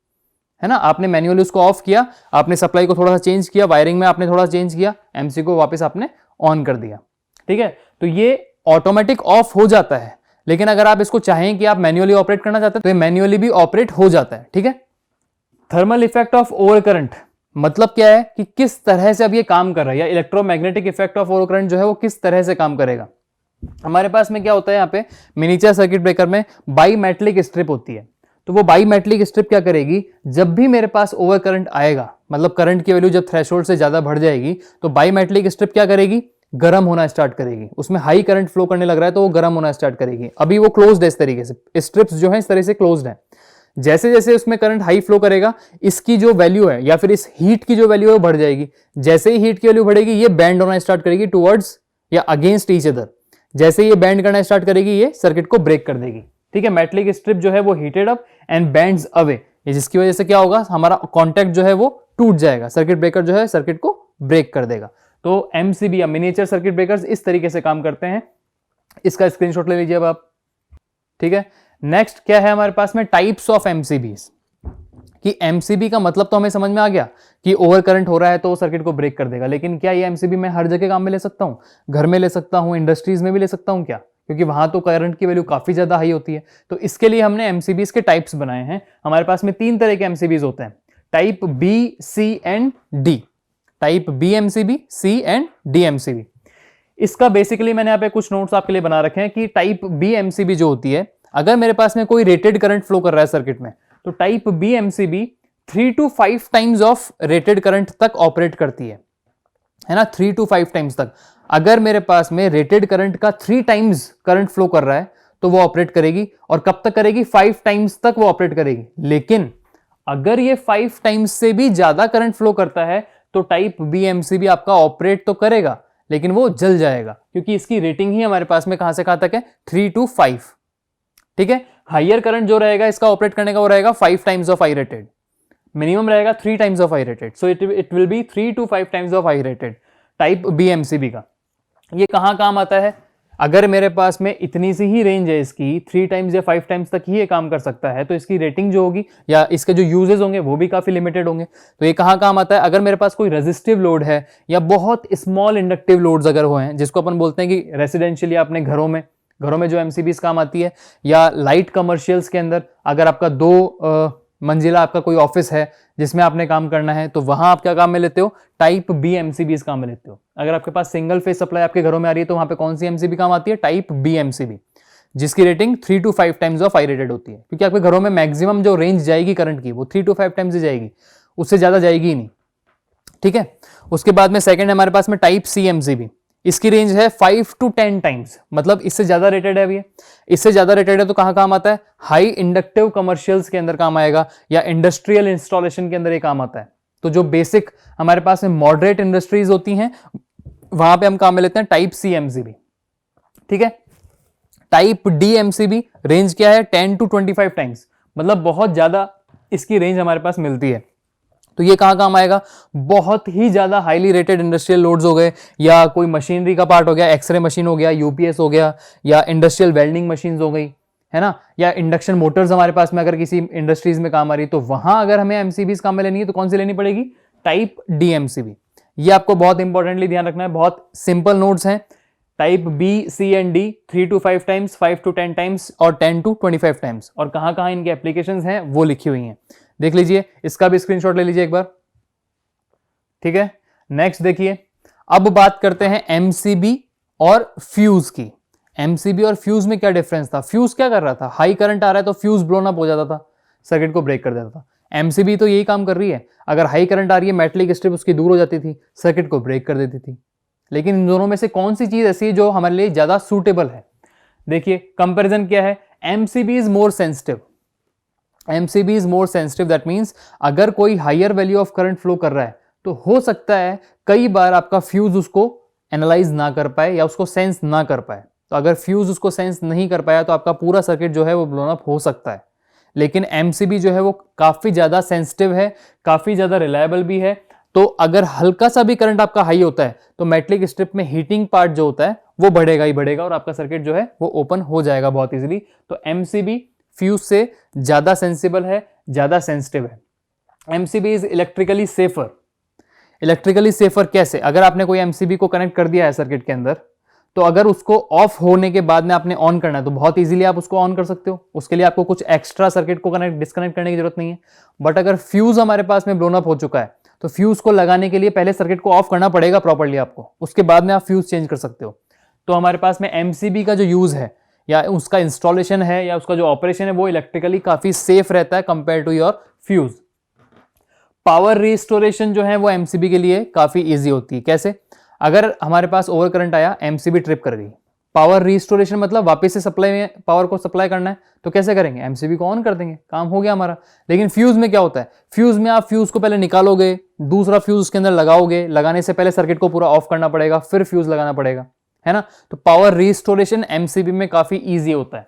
Speaker 1: है ना। आपने मैन्युअली उसको ऑफ किया, आपने सप्लाई को थोड़ा सा चेंज किया, वायरिंग में आपने थोड़ा चेंज किया, एमसी को वापस आपने ऑन कर दिया। ठीक है, तो ये ऑटोमेटिक ऑफ हो जाता है। लेकिन अगर आप इसको चाहें कि आप मैन्युअली ऑपरेट करना चाहते हैं तो ये मैन्युअली भी ऑपरेट हो जाता है। ठीक है, thermal effect of over current मतलब क्या है कि किस तरह से अब ये काम कर रहा है, या electromagnetic effect of over current जो है वो किस तरह से काम करेगा। हमारे पास में क्या होता है, यहाँ पे मिनिएचर सर्किट ब्रेकर में बाईमेटलिक स्ट्रिप होती है। तो वो बाईमेटलिक स्ट्रिप क्या करेगी, जब भी मेरे पास ओवर करंट आएगा, मतलब करंट की वैल्यू जब थ्रेशोल्ड से ज्यादा बढ़ जाएगी, तो बाईमेटलिक स्ट्रिप क्या करेगी? गर्म होना स्टार्ट करेगी। उसमें हाई करंट फ्लो करने लग रहा है तो वो गर्म होना स्टार्ट करेगी। अभी वो क्लोज्ड है, इस तरीके से स्ट्रिप्स जो है इस तरह से क्लोज्ड है। जैसे जैसे उसमें करंट हाई फ्लो करेगा, इसकी जो वैल्यू है या फिर इस हीट की जो वैल्यू है वो बढ़ जाएगी। जैसे ही हीट की वैल्यू बढ़ेगी ये बैंड होना स्टार्ट करेगी टुवर्ड्स या अगेंस्ट ईच अदर। जैसे ये बैंड करना स्टार्ट करेगी ये सर्किट को ब्रेक कर देगी। ठीक है, मेटलिक स्ट्रिप जो है वो heated up and bands away, जिसकी वजह से क्या होगा, हमारा कॉन्टैक्ट जो है वो टूट जाएगा। सर्किट ब्रेकर जो है सर्किट को ब्रेक कर देगा। तो एमसीबी या मिनिएचर सर्किट ब्रेकर्स इस तरीके से काम करते हैं। इसका स्क्रीनशॉट ले लीजिए अब आप। ठीक है, नेक्स्ट क्या है हमारे पास में? Types of MCBs. कि एमसीबी का मतलब तो हमें समझ में आ गया कि ओवर करंट हो रहा है तो सर्किट को ब्रेक कर देगा। लेकिन क्या ये एमसीबी मैं हर जगह काम में ले सकता हूं? घर में ले सकता हूं, इंडस्ट्रीज में भी ले सकता हूं क्या? क्योंकि वहां तो करंट की वैल्यू काफी ज्यादा हाई होती है। तो इसके लिए हमने एमसीबीज के टाइप्स बनाए हैं। हमारे पास में 3 तरह के एमसीबीज होते हैं, type B, C and D. Type B MCB, C and D MCB. इसका बेसिकली मैंने यहाँ पे कुछ नोट्स आपके लिए बना रखे हैं कि टाइप बी एमसीबी जो होती है, अगर मेरे पास में कोई रेटेड करंट फ्लो कर रहा है सर्किट में, तो type B MCB 3 to 5 times of rated current तक ऑपरेट करती है ना, 3 to 5 टाइम्स तक। अगर मेरे पास में रेटेड करंट का 3 टाइम्स करंट फ्लो कर रहा है तो वो ऑपरेट करेगी। और कब तक करेगी? 5 टाइम्स तक वो ऑपरेट करेगी। लेकिन अगर ये 5 टाइम्स से भी ज्यादा करंट फ्लो करता है तो टाइप बी एमसीबी आपका ऑपरेट तो करेगा लेकिन वो जल जाएगा, क्योंकि इसकी रेटिंग ही हमारे पास में कहां से कहां तक है? 3 to 5। ठीक है, हायर करंट जो रहेगा इसका ऑपरेट करने का वो रहेगा 5 times of I rated, minimum रहेगा 3 times of I rated. So it will be 3 to 5 times of I rated type B MCB का। ये कहां काम आता है? अगर मेरे पास में इतनी सी ही रेंज है इसकी, 3 टाइम्स या 5 टाइम्स तक ही ये काम कर सकता है, तो इसकी रेटिंग जो होगी या इसके जो यूजेस होंगे वो भी काफी लिमिटेड होंगे। तो ये कहां काम आता है? अगर मेरे पास कोई रेजिस्टिव लोड है या बहुत स्मॉल इंडक्टिव लोड्स अगर हो हैं, जिसको अपन बोलते हैं कि रेसिडेंशियल या अपने घरों में जो एमसीबीज काम आती है, या लाइट कमर्शियल्स के अंदर अगर आपका 2 मंजिला आपका कोई ऑफिस है जिसमें आपने काम करना है, तो वहां आप क्या काम में लेते हो? टाइप बी एमसीबीज काम में लेते हो। अगर आपके पास सिंगल फेज सप्लाई आपके घरों में आ रही है तो वहां पे कौन सी एमसीबी काम आती है? टाइप बी एमसीबी, जिसकी rating 3 to 5 times of I rated होती है। क्योंकि आपके घरों में मैक्सिमम जो रेंज जाएगी करंट की वो 3 to 5 टाइम्स ही जाएगी, उससे ज्यादा जाएगी ही नहीं। ठीक है, उसके बाद में सेकंड हमारे पास में टाइप सी एमसीबी। इसकी रेंज है 5 to 10 टाइम्स, मतलब इससे ज्यादा रेटेड है। अभी इससे ज्यादा रेटेड है तो कहां काम आता है? हाई इंडक्टिव कमर्शियल्स के अंदर काम आएगा, या इंडस्ट्रियल इंस्टॉलेशन के अंदर ये काम आता है। तो जो बेसिक हमारे पास में मॉडरेट इंडस्ट्रीज होती हैं वहां पे हम काम में लेते हैं टाइप सी एमसीबी। ठीक है, टाइप डी एमसीबी रेंज क्या है? 10 to 25 टाइम्स, मतलब बहुत ज्यादा इसकी रेंज हमारे पास मिलती है। तो ये कहां काम आएगा? बहुत ही ज्यादा हाईली रेटेड इंडस्ट्रियल लोड्स हो गए, या कोई मशीनरी का पार्ट हो गया, एक्सरे मशीन हो गया, यूपीएस हो गया, या इंडस्ट्रियल वेल्डिंग मशीन्स हो गई, है ना, या इंडक्शन मोटर्स हमारे पास में अगर किसी इंडस्ट्रीज में काम आ रही है, तो वहां अगर हमें एमसीबीज काम में लेनी है तो कौन सी लेनी पड़ेगी? Type D MCB. ये आपको बहुत इंपॉर्टेंटली ध्यान रखना है। बहुत सिंपल नोट्स हैं, type B, C and D 3 to 5 times, 5 to 10 times और 10 to 25 टाइम्स। और कहां कहां इनके एप्लीकेशंस हैं वो लिखी हुई हैं, देख लीजिए, इसका भी स्क्रीनशॉट ले लीजिए एक बार, ठीक है। नेक्स्ट देखिए, अब बात करते हैं एमसीबी और फ्यूज की। एमसीबी और फ्यूज में क्या डिफरेंस था? फ्यूज क्या कर रहा था? हाई करंट आ रहा है तो फ्यूज ब्लोन अप हो जाता था, सर्किट को ब्रेक कर देता था। एमसीबी तो यही काम कर रही है, अगर हाई करंट आ रही है मेटलिक स्ट्रिप उसकी दूर हो जाती थी, सर्किट को ब्रेक कर देती थी। लेकिन इन दोनों में से कौन सी चीज ऐसी है जो हमारे लिए ज्यादा सूटेबल है? देखिए कंपैरिजन क्या है, MCB is more sensitive. MCB is more sensitive, that means अगर कोई higher value of current flow कर रहा है तो हो सकता है कई बार आपका फ्यूज उसको एनालाइज ना कर पाए या उसको सेंस ना कर पाए। तो अगर फ्यूज उसको सेंस नहीं कर पाया तो आपका पूरा सर्किट जो है वो ब्लोन अप हो सकता है। लेकिन एमसीबी जो है वो काफी ज्यादा सेंसिटिव है, काफी ज्यादा रिलायबल भी है। तो अगर हल्का सा भी करंट आपका हाई होता है तो मेटलिक स्ट्रिप में हीटिंग पार्ट जो होता है वो बढ़ेगा ही बढ़ेगा और आपका सर्किट जो है वो ओपन हो जाएगा बहुत इजीली। तो एमसीबी फ्यूज से ज्यादा सेंसिबल है, ज्यादा सेंसिटिव है। MCB is electrically safer. Electrically safer कैसे? अगर आपने कोई एमसीबी को कनेक्ट कर दिया है सर्किट के अंदर, तो अगर उसको ऑफ होने के बाद में आपने ऑन करना है तो बहुत इजीली आप उसको ऑन कर सकते हो, उसके लिए आपको कुछ एक्स्ट्रा सर्किट को कनेक्ट डिस्कनेक्ट करने की जरूरत नहीं है। बट अगर फ्यूज हमारे पास में ब्लोन अप हो चुका है तो फ्यूज को लगाने के लिए पहले सर्किट को ऑफ करना पड़ेगा प्रॉपर्ली आपको, उसके बाद में आप फ्यूज चेंज कर सकते हो। तो हमारे पास में एमसीबी का जो यूज है या उसका इंस्टॉलेशन है या उसका जो ऑपरेशन है वो इलेक्ट्रिकली काफी सेफ रहता है compare to your fuse. Power restoration जो है वो एमसीबी के लिए काफी इजी होती है। कैसे? अगर हमारे पास ओवर करंट आया, एमसीबी ट्रिप कर गई, पावर रिस्टोरेशन मतलब वापस से सप्लाई में पावर को सप्लाई करना है, तो कैसे करेंगे? एमसीबी को ऑन कर देंगे, काम हो गया हमारा। लेकिन फ्यूज में क्या होता है? फ्यूज में आप फ्यूज को पहले निकालोगे, दूसरा फ्यूज उसके अंदर लगाओगे, लगाने से पहले सर्किट को पूरा ऑफ करना पड़ेगा, फिर फ्यूज लगाना पड़ेगा, है ना। तो पावर रिस्टोरेशन एमसीबी में काफी ईजी होता है,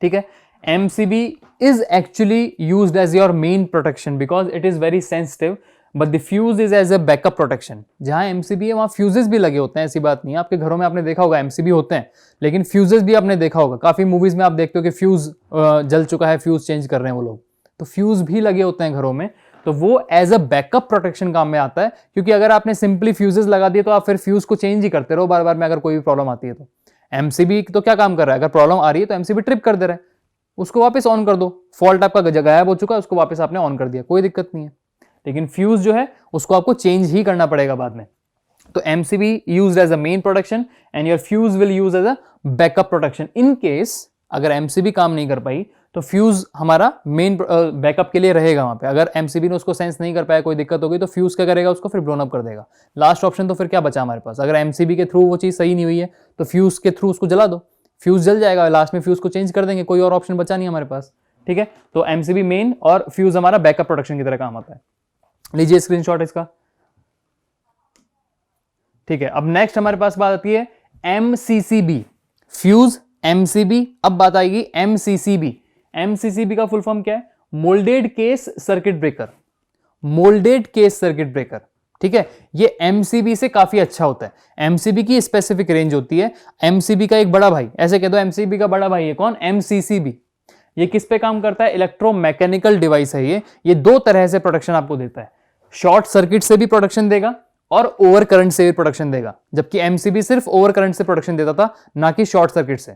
Speaker 1: ठीक है। MCB is actually used as your main protection because it is very sensitive, but the fuse is as a backup protection। जहां एमसीबी है वहां फ्यूजेस भी लगे होते हैं, ऐसी बात नहीं है। आपके घरों में आपने देखा होगा एमसीबी होते हैं, लेकिन फ्यूजेस भी आपने देखा होगा, काफी मूवीज में आप देखते हो कि फ्यूज जल चुका है, फ्यूज चेंज कर रहे हैं वो लोग, तो फ्यूज भी लगे होते हैं घरों में। तो वो एज अ बैकअप प्रोटेक्शन काम में आता है, क्योंकि अगर आपने सिंपली फ्यूजेस लगा दिए तो आप फिर फ्यूज को चेंज ही करते रहो बार बार में, अगर कोई भी प्रॉब्लम आती है तो। एमसीबी तो क्या काम कर रहा है? अगर प्रॉब्लम आ रही है तो एमसीबी ट्रिप कर दे रहा है, उसको वापस ऑन कर दो, फॉल्ट आपका गायब हो चुका है, उसको वापस आपने ऑन कर दिया, कोई दिक्कत नहीं है। लेकिन फ्यूज जो है उसको आपको चेंज ही करना पड़ेगा बाद में। तो MCB used as a main protection and your fuse will use as a backup protection. In case अगर एमसीबी काम नहीं कर पाई तो फ्यूज हमारा मेन बैकअप के लिए रहेगा वहां पे। अगर एमसीबी ने उसको सेंस नहीं कर पाया, कोई दिक्कत हो गई, तो फ्यूज क्या करेगा? उसको फिर ब्लोन अप कर देगा। लास्ट ऑप्शन तो फिर क्या बचा हमारे पास? अगर एमसीबी के थ्रू वो चीज सही नहीं हुई है तो फ्यूज के थ्रू उसको जला दो, फ्यूज जल जाएगा, लास्ट में फ्यूज को चेंज कर देंगे, कोई और ऑप्शन बचा नहीं हमारे पास, ठीक है। तो एमसीबी मेन और फ्यूज हमारा बैकअप प्रोटेक्शन की तरह काम आता है। लीजिए स्क्रीनशॉट इसका, ठीक है। अब नेक्स्ट हमारे पास बात आती है एमसीसीबी। फ्यूज, एमसीबी, अब बात आएगी एमसीसीबी। एमसीसीबी का फुल फॉर्म क्या है? Moulded case circuit breaker. Moulded case circuit breaker, ठीक है। ये एमसीबी से काफी अच्छा होता है। एमसीबी की स्पेसिफिक रेंज होती है। एमसीबी का एक बड़ा भाई, ऐसे कह दो एमसीबी का बड़ा भाई है कौन? एमसीसीबी। ये किस पे काम करता है? इलेक्ट्रोमैकेनिकल डिवाइस है ये दो तरह से प्रोटेक्शन आपको देता है। शॉर्ट सर्किट से भी प्रोटेक्शन देगा और ओवर करंट से भी प्रोटेक्शन देगा, जबकि एमसीबी सिर्फ ओवर करंट से प्रोटेक्शन देता था, ना कि शॉर्ट सर्किट से,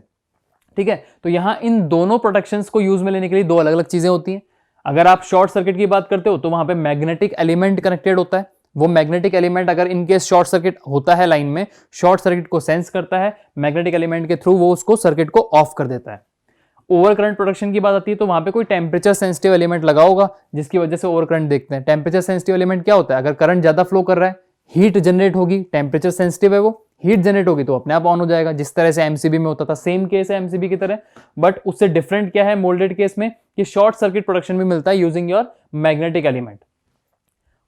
Speaker 1: ठीक है। तो यहां इन दोनों प्रोटेक्शंस को यूज में लेने के लिए दो अलग अलग चीजें होती हैं। अगर आप शॉर्ट सर्किट की बात करते हो तो वहां पे मैग्नेटिक एलिमेंट कनेक्टेड होता है। वो मैग्नेटिक एलिमेंट अगर इनकेस शॉर्ट सर्किट होता है लाइन में, शॉर्ट सर्किट को सेंस करता है, मैग्नेटिक एलिमेंट के थ्रू वो उसको सर्किट को ऑफ कर देता है। ओवर करंट प्रोटेक्शन की बात आती है तो वहां पे कोई टेम्परेचर सेंसिटिव एलिमेंट लगा होगा, जिसकी वजह से ओवर करंट देखते हैं। टेम्परेचर सेंसिटिव एलिमेंट क्या होता है? अगर करंट ज्यादा फ्लो कर रहा है, हीट जनरेट होगी, टेम्परेचर सेंसिटिव है वो, हीट जनरेट होगी तो अपने आप ऑन हो जाएगा, जिस तरह से एमसीबी में होता था। सेम केस है एमसीबी की तरह, बट उससे डिफरेंट क्या है मोल्डेड केस में कि शॉर्ट सर्किट प्रोटेक्शन भी मिलता है using your magnetic element.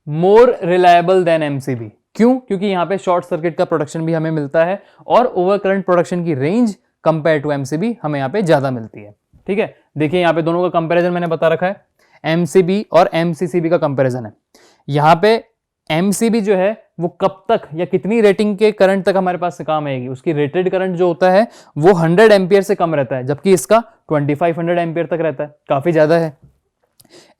Speaker 1: More reliable then MCB. क्यों? क्योंकि यहां पे शॉर्ट सर्किट का प्रोटेक्शन भी हमें मिलता है और ओवर करंट प्रोटेक्शन की रेंज कंपेयर टू एमसीबी हमें यहां पे ज्यादा मिलती है, ठीक है। देखिए यहां पे दोनों का कंपैरिजन मैंने बता रखा है, एमसीबी और एमसीसीबी का कंपैरिजन है। यहां पे एमसीबी जो है वो कब तक या कितनी रेटिंग के करंट तक हमारे पास से काम आएगी, उसकी रेटेड करंट जो होता है वो 100 एम्पियर से कम रहता है, जबकि इसका 2500 एम्पियर तक रहता है, काफी ज्यादा है।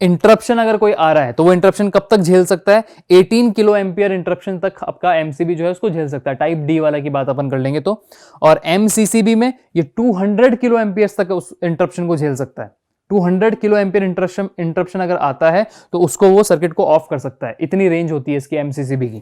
Speaker 1: इंटरप्शन अगर कोई आ रहा है तो वो इंटरप्शन कब तक झेल सकता है, 18 किलो एम्पियर इंटरप्शन तक आपका एमसीबी जो है उसको झेल सकता है। टाइप डी वाला की बात अपन कर लेंगे तो, और एमसीसीबी में ये 200 किलो एम्पियर तक उस इंटरप्शन को झेल सकता है। 200 किलो एम्पियर इंटरप्शन अगर आता है तो उसको वो सर्किट को ऑफ कर सकता है। इतनी रेंज होती है इसकी एमसीसीबी की।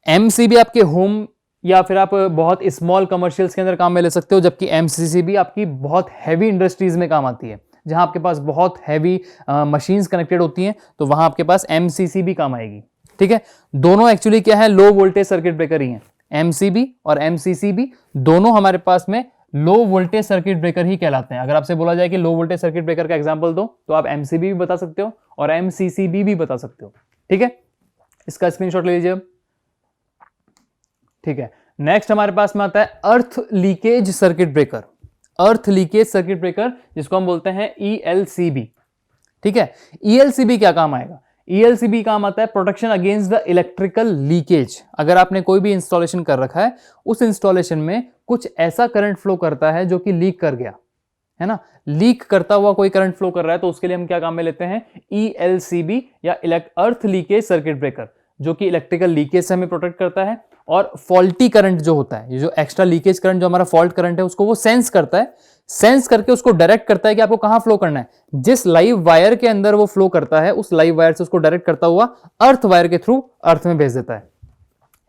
Speaker 1: एमसीबी आपके होम या फिर आप बहुत स्मॉल कमर्शियल्स के अंदर काम में ले सकते हो, जबकि एमसीसीबी आपकी बहुत हैवी इंडस्ट्रीज में काम आती है, जहां आपके पास बहुत हैवी मशीन्स कनेक्टेड होती हैं, तो वहां आपके पास एमसीसीबी काम आएगी। ठीक है, दोनों एक्चुअली क्या है, लो वोल्टेज सर्किट ब्रेकर ही हैं। एमसीबी और एमसीसीबी दोनों हमारे पास में लो वोल्टेज सर्किट ब्रेकर ही कहलाते हैं। अगर आपसे बोला जाए कि लो वोल्टेज सर्किट ब्रेकर का एग्जांपल दो, तो आप एमसीबी भी बता सकते हो और एमसीसीबी भी बता सकते हो। ठीक है, इसका स्क्रीनशॉट ले लीजिए अब। ठीक है, नेक्स्ट हमारे पास में आता है अर्थ लीकेज सर्किट ब्रेकर। अर्थ लीकेज सर्किट ब्रेकर जिसको हम बोलते हैं ईएलसीबी। ठीक है, ईएलसीबी क्या काम आएगा, ईएलसीबी काम आता है protection against the electrical leakage. अगर आपने कोई भी इंस्टॉलेशन कर रखा है, उस इंस्टॉलेशन में कुछ ऐसा करंट फ्लो करता है जो कि लीक कर गया है ना, लीक करता हुआ कोई करंट फ्लो कर रहा है, तो उसके लिए हम क्या काम में लेते हैं, ईएलसीबी या अर्थ लीकेज सर्किट ब्रेकर, जो कि इलेक्ट्रिकल लीकेज से हमें प्रोटेक्ट करता है। और फॉल्टी करंट जो होता है, ये जो एक्स्ट्रा लीकेज करंट जो हमारा फॉल्ट करंट है, उसको वो सेंस करता है, सेंस करके उसको डायरेक्ट करता है कि आपको कहां फ्लो करना है। जिस लाइव वायर के अंदर वो फ्लो करता है, उस लाइव वायर से उसको डायरेक्ट करता हुआ अर्थ वायर के थ्रू अर्थ में भेज देता है।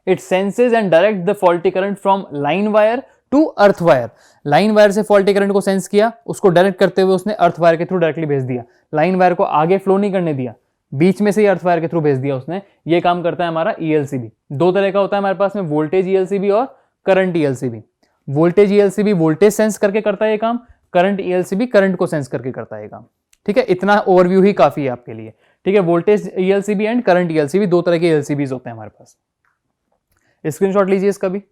Speaker 1: It senses and direct the faulty current from line wire to earth wire. Line wire से फॉल्टी करंट को सेंस किया, उसको डायरेक्ट करते हुए उसने अर्थ वायर के थ्रू डायरेक्टली भेज दिया। लाइन वायर को आगे फ्लो नहीं करने दिया, बीच में से ही अर्थ वायर के थ्रू भेज दिया उसने। ये काम करता है हमारा ईएलसीबी। दो तरह का होता है हमारे पास में, वोल्टेज ईएलसीबी और current ELCB. Voltage ELCB voltage sense करके करता है ये काम, करंट ईएलसीबी करंट को सेंस करके करता है ये काम। ठीक है, इतना ओवरव्यू ही काफी है आपके लिए। ठीक है, voltage ELCB and current ELCB दो तरह के ईएलसीबीज होते हैं हमारे पास। स्क्रीनशॉट लीजिए इसका भी।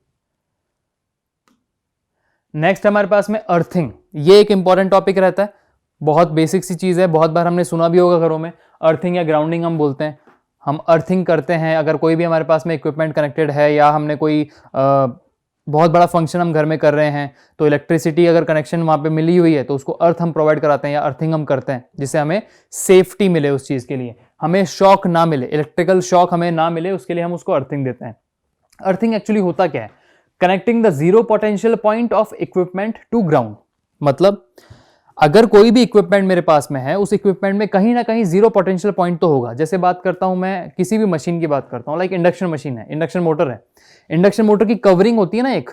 Speaker 1: नेक्स्ट हमारे पास में अर्थिंग। ये एक इंपॉर्टेंट टॉपिक रहता है, बहुत बेसिक सी चीज है, बहुत बार हमने सुना भी होगा घरों में। अर्थिंग या ग्राउंडिंग हम बोलते हैं। हम अर्थिंग करते हैं अगर कोई भी हमारे पास में इक्विपमेंट कनेक्टेड है, या हमने कोई बहुत बड़ा फंक्शन हम घर में कर रहे हैं, तो इलेक्ट्रिसिटी अगर कनेक्शन वहां पे मिली हुई है, तो उसको अर्थ हम प्रोवाइड कराते हैं या अर्थिंग हम करते हैं, जिससे हमें सेफ्टी मिले उस चीज के लिए, हमें शॉक ना मिले, इलेक्ट्रिकल शॉक हमें ना मिले, उसके लिए हम उसको अर्थिंग देते हैं। अर्थिंग एक्चुअली होता क्या है, connecting the zero potential point of equipment to ground. मतलब अगर कोई भी इक्विपमेंट मेरे पास में है, उस इक्विपमेंट में कहीं ना कहीं जीरो पोटेंशियल पॉइंट तो होगा। जैसे बात करता हूं मैं किसी भी मशीन की बात करता हूं, लाइक इंडक्शन मशीन है, इंडक्शन मोटर है। इंडक्शन मोटर की कवरिंग होती है ना, एक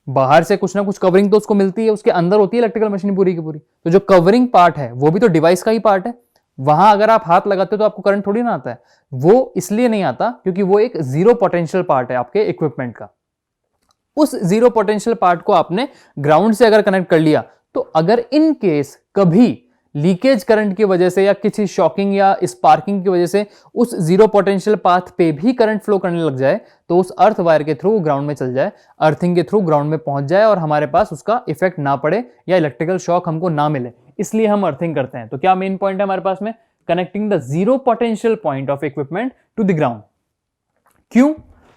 Speaker 1: बाहर से कुछ ना कुछ कवरिंग तो उसको मिलती है, उसके अंदर होती है इलेक्ट्रिकल मशीन पूरी की पूरी। तो जो कवरिंग पार्ट है वो भी तो डिवाइस का ही पार्ट है। वहां अगर आप हाथ लगाते हो तो आपको करंट थोड़ी ना आता है, वो इसलिए नहीं आता क्योंकि वो एक जीरो पोटेंशियल पार्ट है आपके इक्विपमेंट का। उस जीरो पोटेंशियल पार्ट को आपने ग्राउंड से अगर कनेक्ट कर लिया, तो अगर इन केस कभी लीकेज करंट की वजह से या किसी शॉकिंग या स्पार्किंग की वजह से उस जीरो पोटेंशियल पाथ पे भी करंट फ्लो करने लग जाए, तो उस अर्थ वायर के थ्रू ग्राउंड में चल जाए, अर्थिंग के थ्रू ग्राउंड में पहुंच जाए और हमारे पास उसका इफेक्ट ना पड़े या इलेक्ट्रिकल शॉक हमको ना मिले, इसलिए हम अर्थिंग करते हैं। तो क्या मेन पॉइंट है हमारे पास में, connecting the zero potential point of equipment to the ground. क्यों?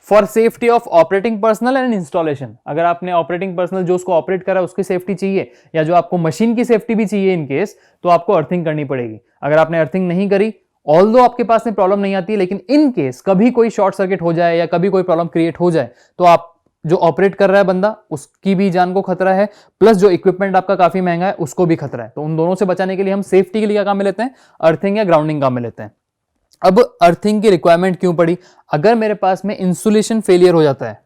Speaker 1: For safety of operating personnel and installation. अगर आपने ऑपरेटिंग पर्सनल जो उसको ऑपरेट करा उसकी सेफ्टी चाहिए, या जो आपको मशीन की सेफ्टी भी चाहिए इन केस, तो आपको अर्थिंग करनी पड़ेगी। अगर आपने अर्थिंग नहीं करी, ऑल्दो आपके पास में प्रॉब्लम नहीं आती है, लेकिन इन केस कभी कोई शॉर्ट सर्किट हो जाए या कभी कोई प्रॉब्लम क्रिएट हो जाए, तो आप जो ऑपरेट कर रहा है बंदा, उसकी भी जान को खतरा है, प्लस जो इक्विपमेंट आपका काफी महंगा है उसको भी खतरा है। तो उन दोनों से बचाने के लिए हम सेफ्टी के लिए क्या काम में लेते हैं, अर्थिंग या ग्राउंडिंग काम में लेते हैं। अब अर्थिंग की रिक्वायरमेंट क्यों पड़ी? अगर मेरे पास में इंसुलेशन फेलियर हो जाता है,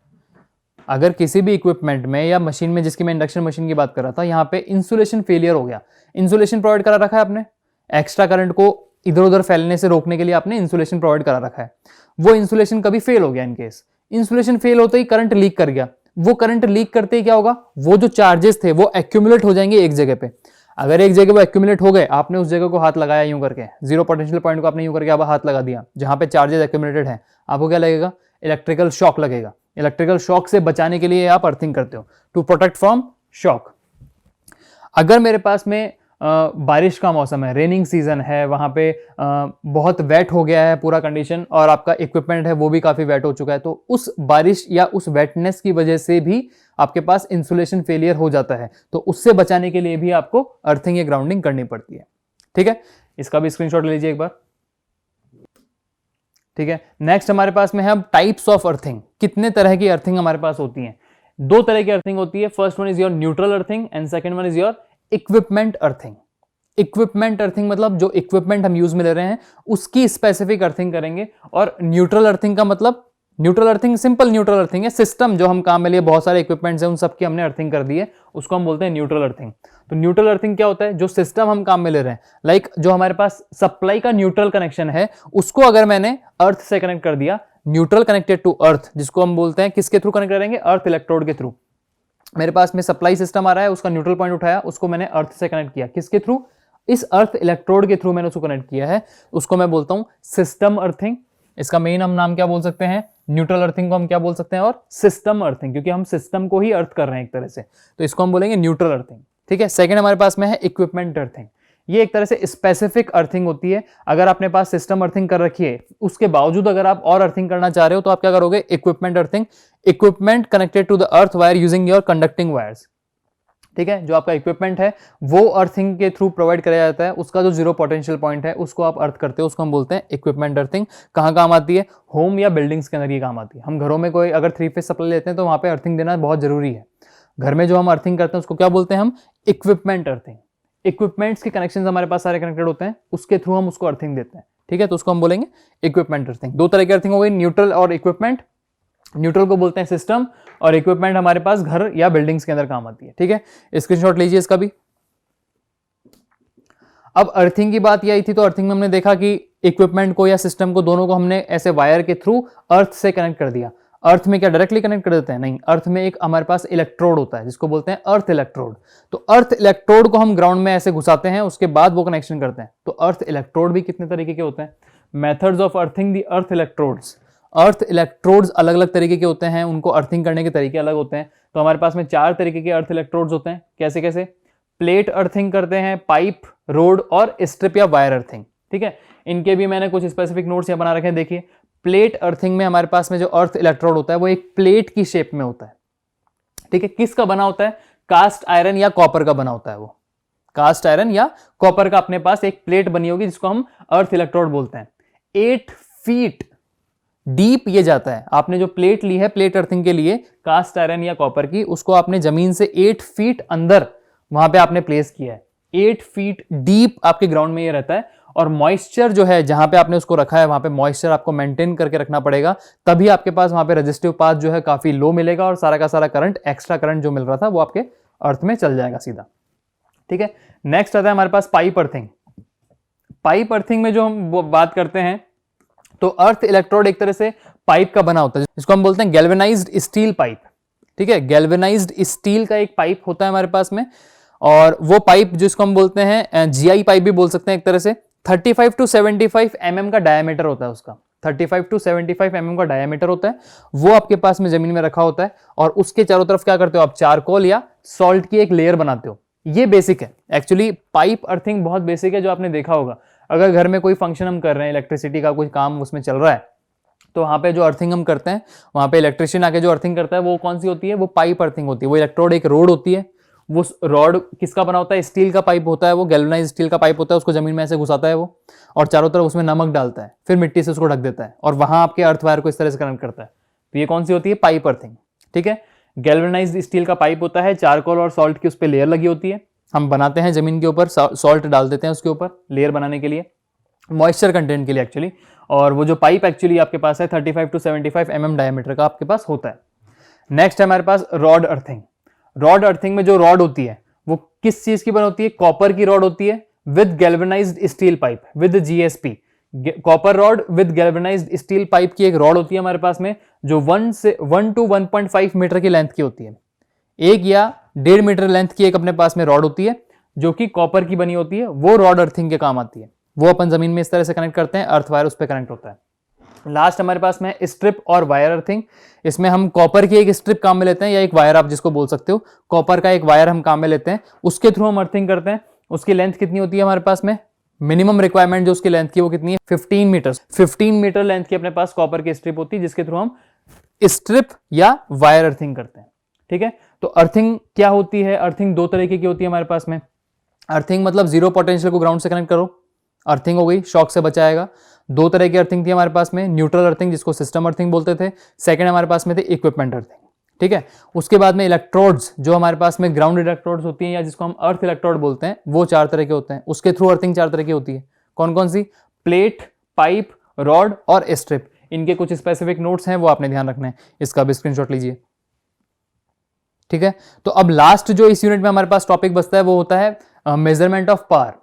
Speaker 1: अगर किसी भी इक्विपमेंट में या मशीन में, जिसकी मैं इंडक्शन मशीन की बात कर रहा था, यहां पे इंसुलेशन फेलियर हो गया। इंसुलेशन प्रोवाइड करा रखा है आपने, एक्स्ट्रा करंट को इधर उधर फैलने से रोकने के लिए आपने इंसुलेशन प्रोवाइड करा रखा है। वो इंसुलेशन कभी फेल हो गया, इन केस इंसुलेशन फेल होते ही करंट लीक कर गया। वो करंट लीक करते ही क्या होगा, वो जो चार्जेस थे वो एक्यूमुलेट हो जाएंगे एक जगह पे। अगर एक जगह वो एक्यूमुलेट हो गए, आपने उस जगह को हाथ लगाया यूं करके, जीरो पोटेंशियल पॉइंट को आपने यूं करके आप हाथ लगा दिया, जहां पे चार्जेस एक्यूमुलेटेड हैं, आपको क्या लगेगा, इलेक्ट्रिकल शॉक लगेगा। इलेक्ट्रिकल शॉक से बचाने के लिए आप अर्थिंग करते हो, टू प्रोटेक्ट फ्रॉम शॉक। अगर मेरे पास में बारिश का मौसम है, रेनिंग सीजन है, वहां पे बहुत वेट हो गया है पूरा कंडीशन, और आपका इक्विपमेंट है वो भी काफी वेट हो चुका है, तो उस बारिश या उस वेटनेस की वजह से भी आपके पास इंसुलेशन फेलियर हो जाता है। तो उससे बचाने के लिए भी आपको अर्थिंग या ग्राउंडिंग करनी पड़ती है। ठीक है, इसका भी स्क्रीनशॉट ले लीजिए एक बार। ठीक है, नेक्स्ट हमारे पास में है अब टाइप्स ऑफ अर्थिंग। कितने तरह की अर्थिंग हमारे पास होती है? दो तरह की अर्थिंग होती है। First one is your neutral earthing and second one is your equipment earthing. Equipment earthing मतलब जो इक्विपमेंट हम यूज में ले रहे हैं उसकी स्पेसिफिक अर्थिंग करेंगे, और न्यूट्रल अर्थिंग का मतलब, neutral earthing simple neutral earthing है, सिस्टम जो हम काम में लिए बहुत सारे इक्विपमेंट्स हैं उन सबकी हमने अर्थिंग कर दी है, उसको हम बोलते हैं न्यूट्रल अर्थिंग। तो न्यूट्रल अर्थिंग क्या होता है? जो सिस्टम हम काम में ले रहे हैं, लाइक जो हमारे पास सप्लाई का न्यूट्रल कनेक्शन है उसको अगर मैंने अर्थ से कनेक्ट कर दिया, न्यूट्रल कनेक्टेड टू अर्थ, जिसको हम बोलते हैं किसके थ्रू कनेक्ट करेंगे? अर्थ इलेक्ट्रोड के थ्रू। मेरे पास में सप्लाई सिस्टम आ रहा है, उसका न्यूट्रल पॉइंट उठाया, उसको मैंने अर्थ से कनेक्ट किया, किसके थ्रू? इस अर्थ इलेक्ट्रोड के थ्रू मैंने उसको कनेक्ट किया है, उसको मैं बोलता हूं सिस्टम अर्थिंग। इसका मेन हम नाम क्या बोल सकते हैं? न्यूट्रल अर्थिंग को हम क्या बोल सकते हैं? और सिस्टम अर्थिंग, क्योंकि हम सिस्टम को ही अर्थ कर रहे हैं एक तरह से, तो इसको हम बोलेंगे न्यूट्रल अर्थिंग। ठीक है, सेकंड हमारे पास में है इक्विपमेंट अर्थिंग। ये एक तरह से स्पेसिफिक अर्थिंग होती है। अगर आपने पास सिस्टम अर्थिंग कर रखी है, उसके बावजूद अगर आप और अर्थिंग करना चाह रहे हो तो आप क्या करोगे? Equipment earthing. Equipment connected to the earth wire using your conducting wires. ठीक है, जो आपका इक्विपमेंट है वो अर्थिंग के थ्रू प्रोवाइड कराया जाता है, उसका जो जीरो पोटेंशियल पॉइंट है उसको आप अर्थ करते हो, उसको हम बोलते हैं इक्विपमेंट अर्थिंग। कहाँ काम आती है? होम या बिल्डिंग्स के अंदर ये काम आती है। हम घरों में कोई अगर 3 फेज सप्लाई लेते हैं तो वहां पे अर्थिंग देना बहुत जरूरी है। घर में जो हम अर्थिंग करते हैं उसको क्या बोलते हैं? हम इक्विपमेंट अर्थिंग। इक्विपमेंट्स के कनेक्शन हमारे पास सारे कनेक्टेड होते हैं, उसके थ्रू हम उसको अर्थिंग देते हैं। ठीक है, तो उसको हम बोलेंगे इक्विपमेंट अर्थिंग। दो तरह की अर्थिंग हो गई, न्यूट्रल और इक्विपमेंट। न्यूट्रल को बोलते हैं सिस्टम, और इक्विपमेंट हमारे पास घर या बिल्डिंग्स के अंदर काम आती है। ठीक है, स्क्रीनशॉट लीजिए इसका भी। अब अर्थिंग की बात ये आई थी, तो अर्थिंग में हमने देखा कि इक्विपमेंट को या सिस्टम को, दोनों को हमने ऐसे वायर के थ्रू अर्थ से कनेक्ट कर दिया। अर्थ में क्या डायरेक्टली कनेक्ट कर देते हैं? नहीं, अर्थ में एक हमारे पास इलेक्ट्रोड होता है जिसको बोलते हैं अर्थ इलेक्ट्रोड। तो अर्थ इलेक्ट्रोड को हम ग्राउंड में ऐसे घुसाते हैं, उसके बाद वो कनेक्शन करते हैं। तो अर्थ इलेक्ट्रोड भी कितने तरीके के होते हैं? Methods of earthing the earth electrodes. Earth electrodes अलग अलग तरीके के होते हैं, उनको अर्थिंग करने के तरीके अलग होते हैं। तो हमारे पास में 4 तरीके के अर्थ इलेक्ट्रोड्स होते हैं। कैसे कैसे? प्लेट अर्थिंग करते हैं, पाइप, रोड और स्ट्रिप या वायर अर्थिंग। ठीक है, इनके भी मैंने कुछ स्पेसिफिक नोट्स यहाँ बना रखे हैं। देखिए, प्लेट अर्थिंग में हमारे पास में जो अर्थ इलेक्ट्रोड होता है वो एक प्लेट की शेप में होता है। ठीक है, किसका बना होता है? कास्ट आयरन या कॉपर का बना होता है। वो कास्ट आयरन या कॉपर का अपने पास एक प्लेट बनी होगी जिसको हम अर्थ इलेक्ट्रोड बोलते हैं। 8 फीट डीप ये जाता है। आपने जो प्लेट ली है प्लेट अर्थिंग के लिए कास्ट आयरन या कॉपर की, उसको आपने जमीन से 8 फीट अंदर वहां पे आपने प्लेस किया है। 8 फीट डीप आपके ग्राउंड में ये रहता है, और मॉइस्चर जो है जहां पे आपने उसको रखा है वहां पे मॉइस्चर आपको मेंटेन करके रखना पड़ेगा, तभी आपके पास वहां पे रेजिस्टिव पाथ जो है काफी लो मिलेगा, और सारा का सारा करंट, एक्स्ट्रा करंट जो मिल रहा था वो आपके अर्थ में चल जाएगा सीधा। ठीक है, नेक्स्ट आता है हमारे पास पाइप अर्थिंग। पाइप अर्थिंग में जो हम बात करते हैं, तो अर्थ इलेक्ट्रोड एक तरह से पाइप का बना होता है जिसको हम बोलते हैं गैल्वेनाइज्ड स्टील पाइप। ठीक है, गैल्वेनाइज्ड स्टील का एक पाइप होता है हमारे पास में, और वो पाइप जिसको हम बोलते हैं जीआई पाइप भी बोल सकते हैं एक तरह से। 35 to 75 mm का डायमीटर होता है उसका। 35 to 75 mm का डायमीटर होता है, वो आपके पास में जमीन में रखा होता है, और उसके चारों तरफ क्या करते हो आप? चारकोल या सॉल्ट की एक लेयर बनाते हो। ये बेसिक है एक्चुअली। पाइप अर्थिंग बहुत बेसिक है, जो आपने देखा होगा। अगर घर में कोई फंक्शन हम कर रहे हैं, इलेक्ट्रिसिटी का कोई काम उसमें चल रहा है, तो वहां पे जो अर्थिंग हम करते हैं, वहां पे इलेक्ट्रिशियन आके जो अर्थिंग करता है वो कौन सी होती है? वो पाइप अर्थिंग होती है। वो इलेक्ट्रोड एक रोड होती है, वो रॉड किसका बना होता है? स्टील का पाइप होता है, वो गैल्वेनाइज्ड स्टील का पाइप होता है। उसको जमीन में ऐसे घुसाता है वो, और चारों तरफ उसमें नमक डालता है, फिर मिट्टी से उसको ढक देता है, और वहां आपके अर्थ वायर को इस तरह से कनेक्ट करता है। तो ये कौन सी होती है? Pipe earthing. ठीक है, गैल्वेनाइज्ड स्टील का पाइप होता है, चारकोल और सॉल्ट की उस पर लेयर लगी होती है। हम बनाते हैं जमीन के ऊपर, सॉल्ट डाल देते हैं उसके ऊपर लेयर बनाने के लिए, मॉइस्चर कंटेंट के लिए एक्चुअली। और वो जो पाइप एक्चुअली आपके पास है 35 to 75 mm डायमीटर का आपके पास होता है। नेक्स्ट है हमारे पास रॉड अर्थिंग। रॉड अर्थिंग में जो रॉड होती है वो किस चीज की बनी होती है? कॉपर की रॉड होती है with galvanized steel pipe, with GSP. Copper rod with galvanized steel pipe की एक रॉड होती है हमारे पास में, जो 1 to 1.5 मीटर की लेंथ की होती है। 1 या 1.5 मीटर लेंथ की एक अपने पास में रॉड होती है, जो कि कॉपर की बनी होती है। वो रॉड अर्थिंग के काम आती है। वो अपन जमीन में इस तरह से कनेक्ट करते हैं, अर्थ वायर उस पर कनेक्ट होता है। लास्ट हमारे पास में स्ट्रिप और वायर अर्थिंग। इसमें हम कॉपर की एक स्ट्रिप काम में लेते हैं, या एक वायर आप जिसको बोल सकते हो। कॉपर का एक वायर हम काम में लेते हैं, उसके थ्रू हम अर्थिंग करते हैं। उसकी लेंथ कितनी होती है हमारे पास में? मिनिमम रिक्वायरमेंट जो उसकी लेंथ की वो कितनी है? 15 मीटर। 15 मीटर लेंथ की अपने पास कॉपर की स्ट्रिप होती है, जिसके थ्रू हम स्ट्रिप या वायर अर्थिंग करते हैं। ठीक है, तो अर्थिंग क्या होती है? अर्थिंग 2 तरीके की होती है हमारे पास में। अर्थिंग मतलब जीरो पोटेंशियल को ग्राउंड से कनेक्ट करो, अर्थिंग हो गई, शॉक से बचाएगा। दो तरह की अर्थिंग थी हमारे पास में, न्यूट्रल अर्थिंग जिसको सिस्टम अर्थिंग बोलते थे, सेकंड हमारे पास में थे इक्विपमेंट अर्थिंग, ठीक है। उसके बाद में इलेक्ट्रोड्स, जो हमारे पास में ग्राउंड इलेक्ट्रोड्स होती हैं या जिसको हम अर्थ इलेक्ट्रोड बोलते हैं, वो 4 तरह के होते हैं। उसके थ्रू अर्थिंग 4 तरह की होती है। कौन कौन सी? प्लेट, पाइप, रॉड और स्ट्रिप। इनके कुछ स्पेसिफिक नोट्स हैं, वो आपने ध्यान रखना है, इसका भी स्क्रीनशॉट लीजिए, ठीक है। तो अब लास्ट जो इस यूनिट में हमारे पास टॉपिक बचता है वो होता है मेजरमेंट ऑफ पावर।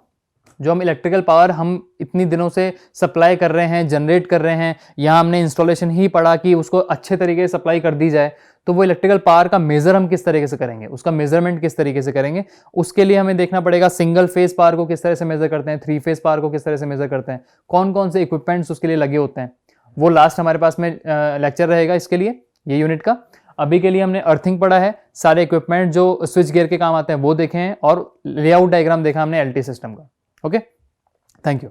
Speaker 1: जो हम इलेक्ट्रिकल पावर हम इतनी दिनों से सप्लाई कर रहे हैं, जनरेट कर रहे हैं, यहाँ हमने इंस्टॉलेशन ही पढ़ा कि उसको अच्छे तरीके से सप्लाई कर दी जाए, तो वो इलेक्ट्रिकल पावर का मेजर हम किस तरीके से करेंगे, उसका मेजरमेंट किस तरीके से करेंगे, उसके लिए हमें देखना पड़ेगा सिंगल फेज पावर को किस तरह से मेजर करते हैं, 3 फेज पावर को किस तरह से मेजर करते हैं, कौन कौन से इक्विपमेंट्स उसके लिए लगे होते हैं। वो लास्ट हमारे पास में लेक्चर रहेगा इसके लिए, ये यूनिट का। अभी के लिए हमने अर्थिंग पढ़ा है, सारे इक्विपमेंट जो स्विच गियर के काम आते हैं वो देखे हैं, और लेआउट डायग्राम देखा हमने एलटी सिस्टम का। Okay, thank you.